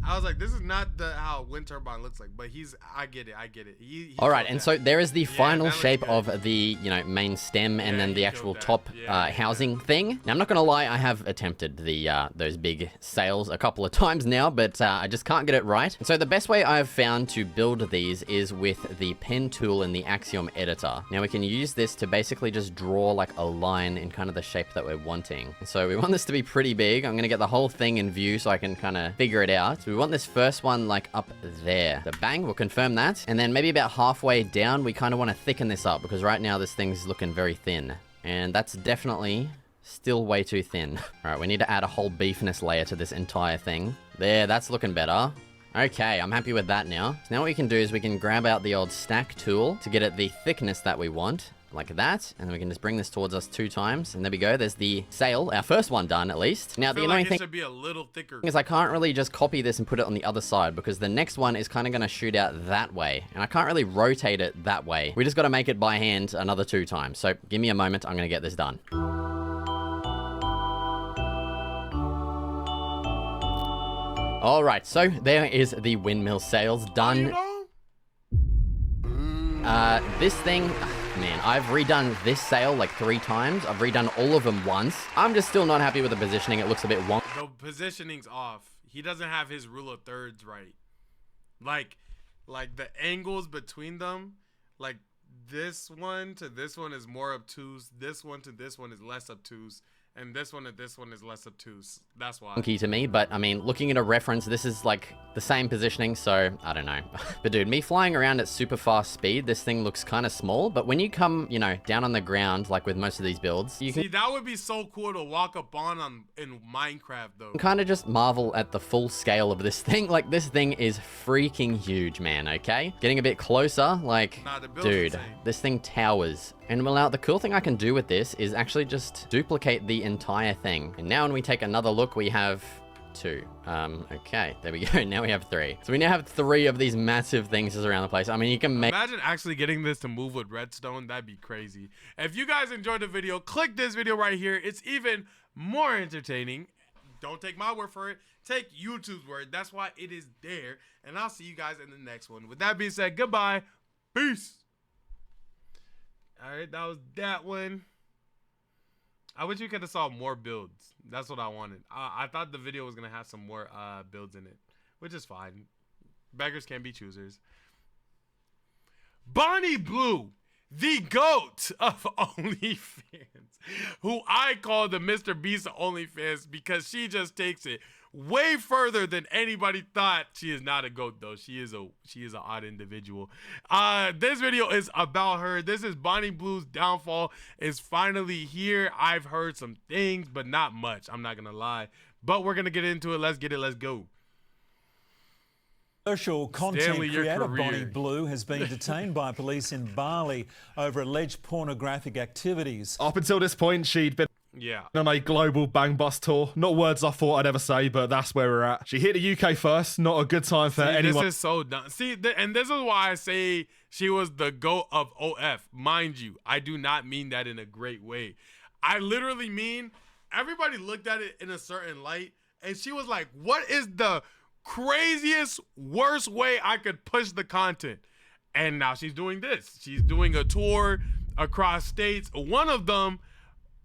[SPEAKER 1] I was like, this is not how wind turbine looks like, but I get it.
[SPEAKER 6] All right, and so there is the final shape of the, you know, main stem and then the actual top housing thing. Now, I'm not gonna lie, I have attempted the those big sails a couple of times now, but I just can't get it right. And so the best way I've found to build these is with the pen tool in the Axiom editor. Now we can use this to basically just draw like a line in kind of the shape that we're wanting. And so we want this to be pretty big. I'm gonna get the whole thing in view so I can kind of figure it out. So we want this first one like up there. So bang, we'll confirm that. And then maybe about halfway down, we kind of want to thicken this up because right now this thing's looking very thin. And that's definitely still way too thin. All right, we need to add a whole beefness layer to this entire thing. There, that's looking better. Okay, I'm happy with that now. So now what we can do is we can grab out the old stack tool to get it the thickness that we want. Like that, and then we can just bring this towards us 2 times, and there we go. There's the sail, our first one done at least. Now the annoying thing
[SPEAKER 1] should be a little thicker
[SPEAKER 6] is I can't really just copy this and put it on the other side because the next one is kind of going to shoot out that way, and I can't really rotate it that way. We just got to make it by hand another 2 times. So give me a moment, I'm going to get this done. All right, so there is the windmill sails done. This thing, man, I've redone this sail like 3 times. I've redone all of them once. I'm just still not happy with the positioning. It looks a bit wonky.
[SPEAKER 1] The positioning's off. He doesn't have his rule of thirds right. Like the angles between them, like this one to this one is more obtuse. This one to this one is less obtuse. And this one and this one is less obtuse. That's why.
[SPEAKER 6] Key to me, but I mean, looking at a reference, this is like the same positioning, so I don't know. But dude, me flying around at super fast speed, this thing looks kind of small, but when you come, you know, down on the ground, like with most of these builds, you can...
[SPEAKER 1] See, that would be so cool to walk up on in Minecraft, though.
[SPEAKER 6] Kind of just marvel at the full scale of this thing. Like, this thing is freaking huge, man, okay? Getting a bit closer, like, dude, this thing towers. And well, now the cool thing I can do with this is actually just duplicate the entire thing. And now when we take another look, we have 2. Okay, there we go. Now we have 3. So we now have 3 of these massive things just around the place. I mean, you can make...
[SPEAKER 1] Imagine actually getting this to move with redstone. That'd be crazy. If you guys enjoyed the video, click this video right here. It's even more entertaining. Don't take my word for it. Take YouTube's word. That's why it is there. And I'll see you guys in the next one. With that being said, goodbye. Peace. All right, that was that one. I wish you could have saw more builds. That's what I wanted. I thought the video was going to have some more builds in it, which is fine. Beggars can be choosers. Bonnie Blue, the GOAT of OnlyFans, who I call the Mr. Beast of OnlyFans because she just takes it way further than anybody thought. She is not a GOAT though. She is an odd individual. This video is about her. This is Bonnie Blue's downfall is finally here. I've heard some things, but not much. I'm not gonna lie. But we're gonna get into it. Let's get it. Let's go.
[SPEAKER 7] Social content creator Bonnie Blue has been detained by police in Bali over alleged pornographic activities.
[SPEAKER 8] Up until this point, she'd been...
[SPEAKER 1] Yeah.
[SPEAKER 8] On a global bang bus tour. Not words I thought I'd ever say, but that's where we're at. She hit the UK first. Not a good time for anyone.
[SPEAKER 1] This is so dumb. See, and this is why I say she was the GOAT of OF. Mind you, I do not mean that in a great way. I literally mean everybody looked at it in a certain light, and she was like, what is the craziest, worst way I could push the content? And now she's doing this. She's doing a tour across states. One of them,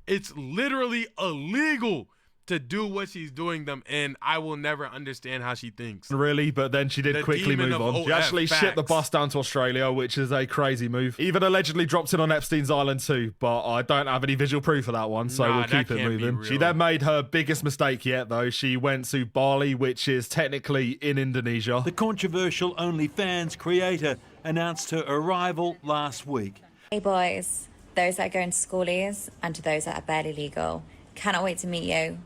[SPEAKER 1] it's literally illegal to do what she's doing them, and I will never understand how she thinks.
[SPEAKER 8] Really, but then she did quickly move on. She actually shipped the bus down to Australia, which is a crazy move. Even allegedly dropped in on Epstein's Island too, but I don't have any visual proof of that one, so we'll keep it moving. She then made her biggest mistake yet, though. She went to Bali, which is technically in Indonesia.
[SPEAKER 7] The controversial OnlyFans creator announced her arrival last week.
[SPEAKER 9] Hey boys, those that are going to schoolies and to those that are barely legal, cannot wait to meet you.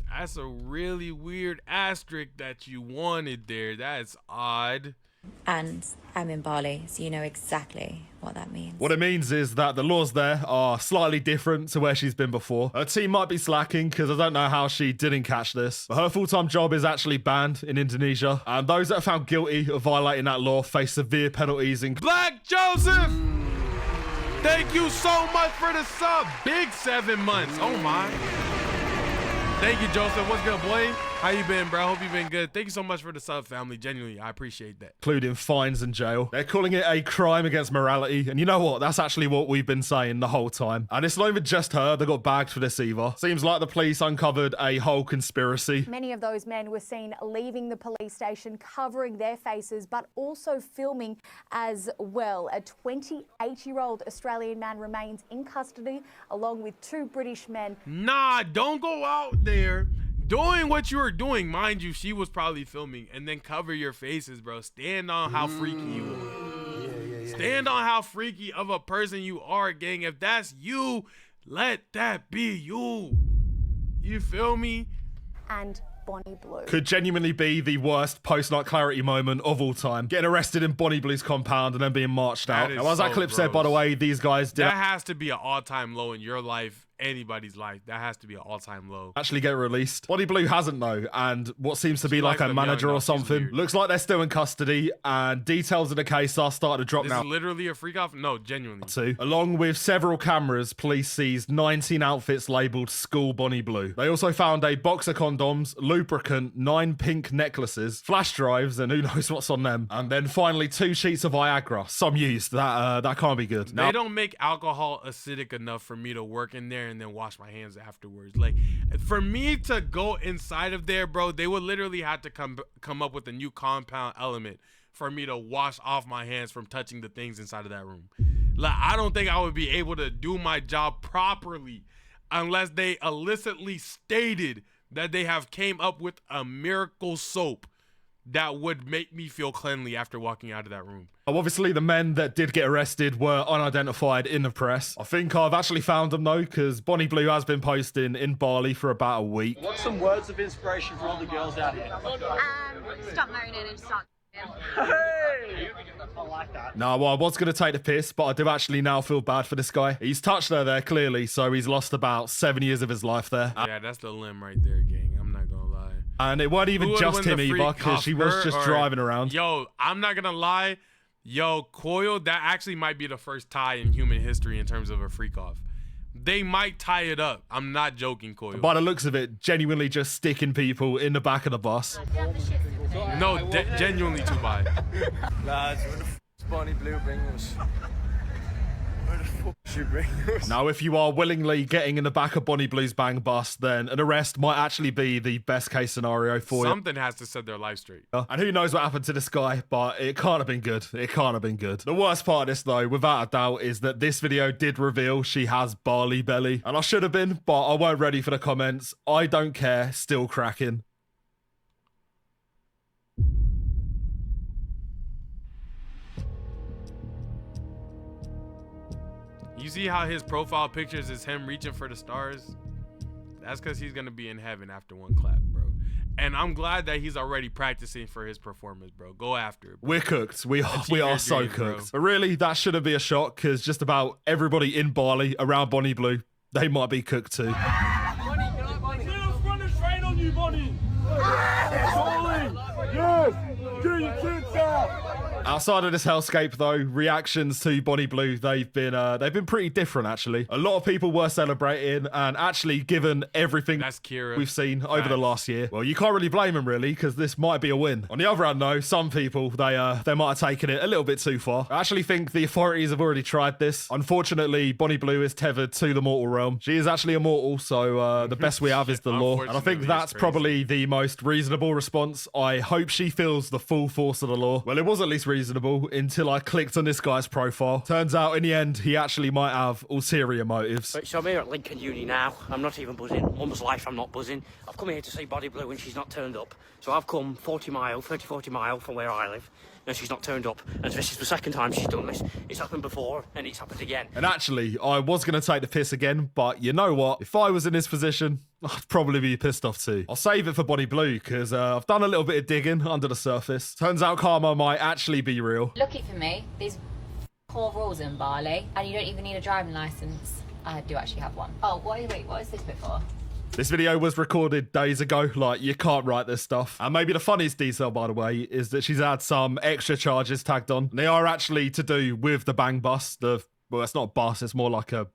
[SPEAKER 1] That's a really weird asterisk that you wanted there. That's odd.
[SPEAKER 9] And I'm in Bali, so you know exactly what that means.
[SPEAKER 8] What it means is that the laws there are slightly different to where she's been before. Her team might be slacking because I don't know how she didn't catch this. But her full-time job is actually banned in Indonesia. And those that are found guilty of violating that law face severe penalties.
[SPEAKER 1] Black Joseph! Thank you so much for the sub. Big 7 months. Oh my. Thank you, Joseph. What's good, boy? How you been, bro? Hope you've been good. Thank you so much for the sub, family. Genuinely, I appreciate that.
[SPEAKER 8] Including fines and jail. They're calling it a crime against morality. And you know what? That's actually what we've been saying the whole time. And it's not even just her that got bagged for this either. Seems like the police uncovered a whole conspiracy.
[SPEAKER 23] Many of those men were seen leaving the police station, covering their faces, but also filming as well. A 28-year-old Australian man remains in custody, along with 2 British men.
[SPEAKER 1] Nah, don't go out there doing what you were doing. Mind you, she was probably filming, and then cover your faces, bro. Stand on how freaky you are. Stand on how freaky of a person you are, gang. If that's you, let that be you. You feel me?
[SPEAKER 23] And Bonnie Blue.
[SPEAKER 8] Could genuinely be the worst post-night clarity moment of all time. Getting arrested in Bonnie Blue's compound and then being marched out. And as that clip said, by the way, these guys did...
[SPEAKER 1] That has to be an all-time low in your life, anybody's life. That has to be an all-time low.
[SPEAKER 8] Actually get released. Bonnie Blue hasn't, though, and what seems to be like a manager or something. Looks like they're still in custody, and details of the case are starting to drop now.
[SPEAKER 1] This is literally a freak off? No, genuinely.
[SPEAKER 8] Along with several cameras, police seized 19 outfits labelled School Bonnie Blue. They also found a box of condoms, lubricant, 9 pink necklaces, flash drives, and who knows what's on them. And then finally 2 sheets of Viagra, some used. That can't be good.
[SPEAKER 1] They don't make alcohol acidic enough for me to work in there and then wash my hands afterwards. Like, for me to go inside of there, bro, they would literally have to come up with a new compound element for me to wash off my hands from touching the things inside of that room. Like, I don't think I would be able to do my job properly unless they illicitly stated that they have came up with a miracle soap that would make me feel cleanly after walking out of that room.
[SPEAKER 8] Obviously, the men that did get arrested were unidentified in the press. I think I've actually found them, though, because Bonnie Blue has been posting in Bali for about a week.
[SPEAKER 24] What's some words of inspiration for all the girls out here?
[SPEAKER 17] Stop moaning and start.
[SPEAKER 24] Hey! I like that.
[SPEAKER 8] No, well, I was going to take the piss, but I do actually now feel bad for this guy. He's touched her there, clearly, so he's lost about 7 years of his life there.
[SPEAKER 1] Yeah, that's the limb right there, gang. I'm not going to lie.
[SPEAKER 8] And it wasn't even just him either, because she was just driving around.
[SPEAKER 1] Yo, I'm not going to lie. Yo, Coil, that actually might be the first tie in human history in terms of a freak off. They might tie it up. I'm not joking, Coil.
[SPEAKER 8] By the looks of it, genuinely just sticking people in the back of the bus.
[SPEAKER 1] No, genuinely too bad.
[SPEAKER 24] Lads, where the f*** Bonnie Blue bring us? Where the f*** she bring us?
[SPEAKER 8] Now, if you are willingly getting in the back of Bonnie Blue's bang bus, then an arrest might actually be the best case scenario for you.
[SPEAKER 1] Something has to set their life straight.
[SPEAKER 8] And who knows what happened to this guy, but it can't have been good. It can't have been good. The worst part of this, though, without a doubt, is that this video did reveal she has Bali belly. And I should have been, but I weren't ready for the comments. I don't care, still cracking.
[SPEAKER 1] You see how his profile pictures is him reaching for the stars? That's because he's going to be in heaven after one clap, bro. And I'm glad that he's already practicing for his performance, bro. Go after it, bro.
[SPEAKER 8] We're cooked. We are so
[SPEAKER 1] dreams, bro.
[SPEAKER 8] cooked. But really, that shouldn't be a shock because just about everybody in Bali around Bonnie Blue, they might be cooked too. Outside of this hellscape, though, reactions to Bonnie Blue, they've been pretty different, actually. A lot of people were celebrating, and actually, given everything we've seen over the last year, well, you can't really blame them, really, because this might be a win. On the other hand, though, some people, they might have taken it a little bit too far. I actually think the authorities have already tried this. Unfortunately, Bonnie Blue is tethered to the mortal realm. She is actually immortal, so the best we have is the law. And I think that's probably the most reasonable response. I hope she feels the full force of the law. Well, it was at least reasonable until I clicked on this guy's profile. Turns out in the end he actually might have ulterior motives.
[SPEAKER 2] Right, so I'm here at Lincoln Uni now. I'm not even buzzing. Mum's life, I'm not buzzing. I've come here to see Bonnie Blue and she's not turned up. So I've come 40 mile from where I live, and she's not turned up. And this is the second time she's done this. It's happened before and it's happened again.
[SPEAKER 8] And actually, I was going to take the piss again, but you know what? If I was in this position, I'd probably be pissed off too. I'll save it for Bonnie Blue because I've done a little bit of digging under the surface. Turns out karma might actually be real.
[SPEAKER 4] Lucky for me, there's core rules in Bali, and you don't even need a driving license. I do actually have one. Oh, wait, what is this bit for?
[SPEAKER 8] This video was recorded days ago. Like, you can't write this stuff. And maybe the funniest detail, by the way, is that she's had some extra charges tagged on. And they are actually to do with the bang bus. Well, it's not a bus, it's more like a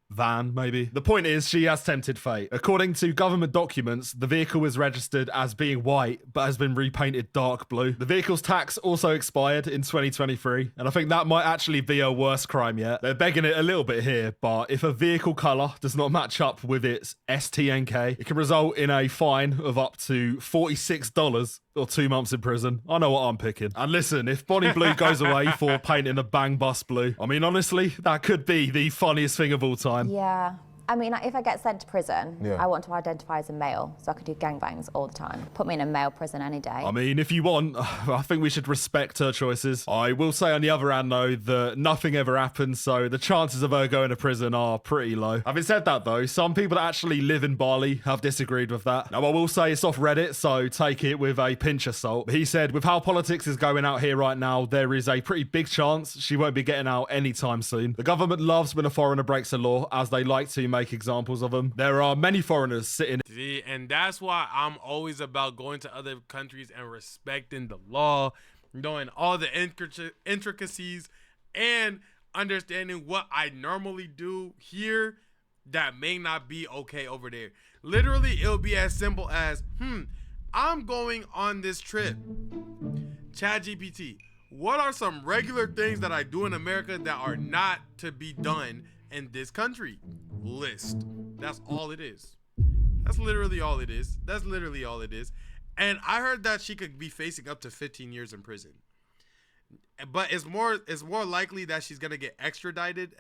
[SPEAKER 8] van, maybe. The point is, she has tempted fate. According to government documents, the vehicle was registered as being white, but has been repainted dark blue. The vehicle's tax also expired in 2023, and I think that might actually be a worse crime yet. They're begging it a little bit here, but if a vehicle colour does not match up with its STNK, it can result in a fine of up to $46 or 2 months in prison. I know what I'm picking. And listen, if Bonnie Blue goes away for painting a bang bus blue, I mean, honestly, that could be the funniest thing of all time.
[SPEAKER 9] Yeah. I mean, if I get sent to prison,
[SPEAKER 8] Yeah.
[SPEAKER 9] I want to identify as a male, so I could do gangbangs all the time. Put me in a male prison any day.
[SPEAKER 8] I mean, if you want, I think we should respect her choices. I will say on the other hand, though, that nothing ever happens, so the chances of her going to prison are pretty low. Having said that, though, some people that actually live in Bali have disagreed with that. Now, I will say it's off Reddit, so take it with a pinch of salt. He said, with how politics is going out here right now, there is a pretty big chance she won't be getting out anytime soon. The government loves when a foreigner breaks a law, as they like to make examples of them. There are many foreigners sitting.
[SPEAKER 1] See, and that's why I'm always about going to other countries and respecting the law, knowing all the intricacies, and understanding what I normally do here that may not be okay over there. Literally, it'll be as simple as, I'm going on this trip. ChatGPT, what are some regular things that I do in America that are not to be done in this country? List. That's all it is. That's literally all it is. That's literally all it is. And I heard that she could be facing up to 15 years in prison. But it's more likely that she's gonna get extradited,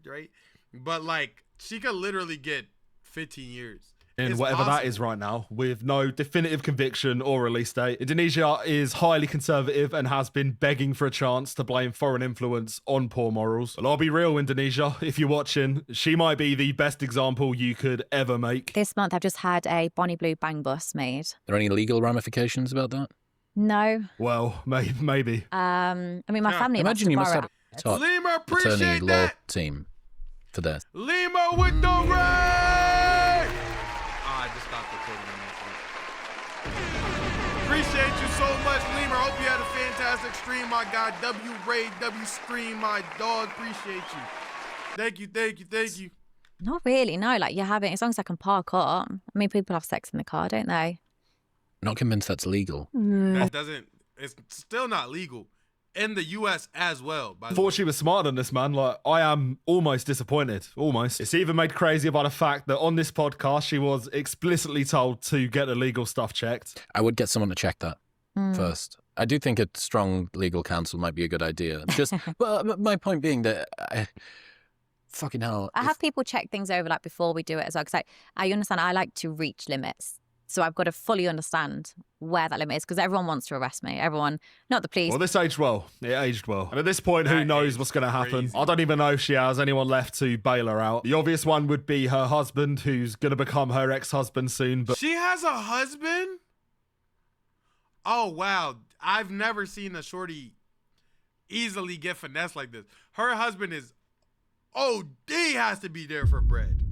[SPEAKER 1] right? But like, she could literally get 15 years.
[SPEAKER 8] In
[SPEAKER 1] It's
[SPEAKER 8] whatever
[SPEAKER 1] possible.
[SPEAKER 8] that is right now, with no definitive conviction or release date. Indonesia is highly conservative and has been begging for a chance to blame foreign influence on poor morals. Well, I'll be real, Indonesia, if you're watching, she might be the best example you could ever make.
[SPEAKER 5] This month I've just had a Bonnie Blue bang bus made.
[SPEAKER 11] Are there any legal ramifications about that?
[SPEAKER 5] No.
[SPEAKER 8] Well, maybe.
[SPEAKER 5] I mean, my family.
[SPEAKER 11] Imagine you must
[SPEAKER 5] borrow.
[SPEAKER 11] have a top
[SPEAKER 1] Lima,
[SPEAKER 11] attorney
[SPEAKER 1] appreciate
[SPEAKER 11] law
[SPEAKER 1] that.
[SPEAKER 11] team for that.
[SPEAKER 1] Lima with the raid! I just stopped recording. Appreciate you so much, Lima. Hope you had a fantastic stream, my guy. W Raid, W Stream, my dog. Appreciate you. Thank you.
[SPEAKER 5] Not really, no. Like, you're having, as long as I can park up. I mean, people have sex in the car, don't they?
[SPEAKER 11] Not convinced that's legal.
[SPEAKER 1] That doesn't. It's still not legal in the U.S. as well. By the
[SPEAKER 8] Thought
[SPEAKER 1] way.
[SPEAKER 8] she was smarter than this, man. Like, I am almost disappointed. Almost. It's even made crazier by the fact that on this podcast, she was explicitly told to get the legal stuff checked.
[SPEAKER 11] I would get someone to check that first. I do think a strong legal counsel might be a good idea. Just, well, my point being that, fucking hell.
[SPEAKER 5] I have people check things over like before we do it as well. Because I understand I like to reach limits. So I've got to fully understand where that limit is because everyone wants to arrest me. Everyone, not the police.
[SPEAKER 8] Well, this aged well. It aged well. And at this point, who knows what's going to happen? I don't even know if she has anyone left to bail her out. The obvious one would be her husband, who's going to become her ex-husband soon. But
[SPEAKER 1] She has a husband? Oh, wow. I've never seen a shorty easily get finessed like this. Her husband is OD has to be there for bread.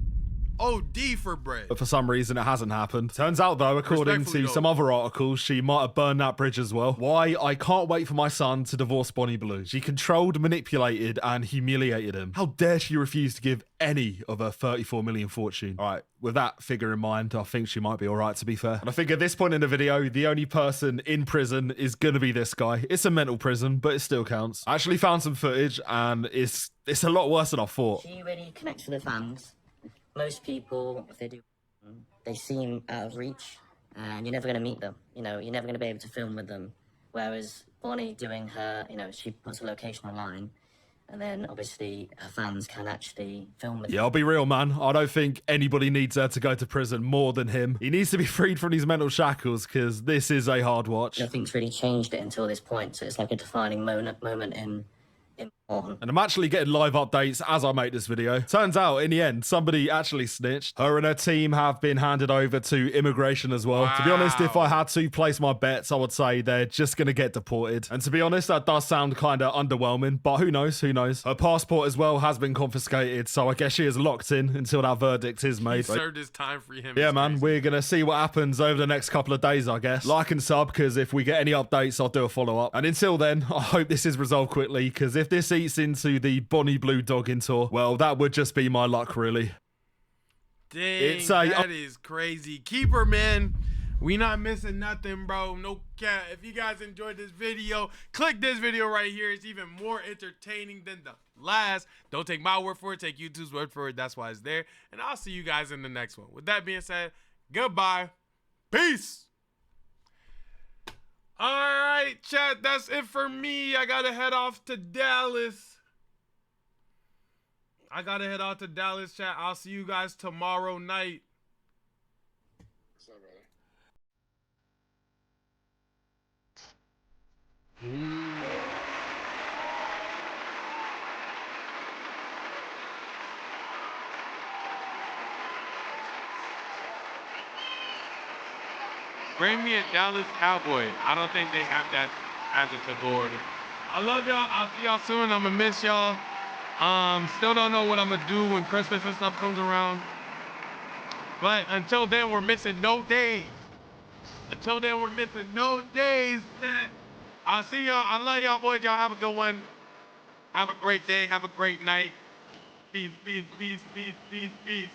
[SPEAKER 1] OD for bread.
[SPEAKER 8] But for some reason, it hasn't happened. Turns out, though, according to some other articles, she might have burned that bridge as well. Why? I can't wait for my son to divorce Bonnie Blue. She controlled, manipulated, and humiliated him. How dare she refuse to give any of her 34 million fortune? All right, with that figure in mind, I think she might be all right, to be fair. And I think at this point in the video, the only person in prison is going to be this guy. It's a mental prison, but it still counts. I actually found some footage, and it's a lot worse than I thought.
[SPEAKER 2] She really connects with the fans. Most people, if they do, they seem out of reach, and you're never going to meet them. You know, you're never going to be able to film with them. Whereas Bonnie doing her, you know, she puts a location online, and then obviously her fans can actually film with
[SPEAKER 8] Yeah, I'll be real, man. I don't think anybody needs her to go to prison more than him. He needs to be freed from these mental shackles, because this is a hard watch.
[SPEAKER 2] Nothing's really changed it until this point, so it's like a defining moment in
[SPEAKER 8] And I'm actually getting live updates as I make this video. Turns out, in the end, somebody actually snitched. Her and her team have been handed over to immigration as well. Wow. To be honest, if I had to place my bets, I would say they're just going to get deported. And to be honest, that does sound kind of underwhelming, but who knows, who knows. Her passport as well has been confiscated, so I guess she is locked in until that verdict is made.
[SPEAKER 1] He served his time for him.
[SPEAKER 8] Yeah, man, we're going to see what happens over the next couple of days, I guess. Like and sub, because if we get any updates, I'll do a follow-up. And until then, I hope this is resolved quickly, because if this eats into the Bonnie Blue dogging tour, well, that would just be my luck, really.
[SPEAKER 1] Dang, that is crazy. Keep her, man. We not missing nothing, bro. No cat. If you guys enjoyed this video, click this video right here. It's even more entertaining than the last. Don't take my word for it. Take YouTube's word for it. That's why it's there. And I'll see you guys in the next one. With that being said, goodbye. Peace. All right, chat. That's it for me. I got to head off to Dallas. Chat. I'll see you guys tomorrow night. What's up, brother? Bring me a Dallas Cowboy. I don't think they have that as a board. I love y'all. I'll see y'all soon. I'm gonna miss y'all. Still don't know what I'm gonna do when Christmas and stuff comes around. But until then, we're missing no days. I'll see y'all. I love y'all, boys. Y'all have a good one. Have a great day. Have a great night. Peace, peace, peace, peace, peace, peace.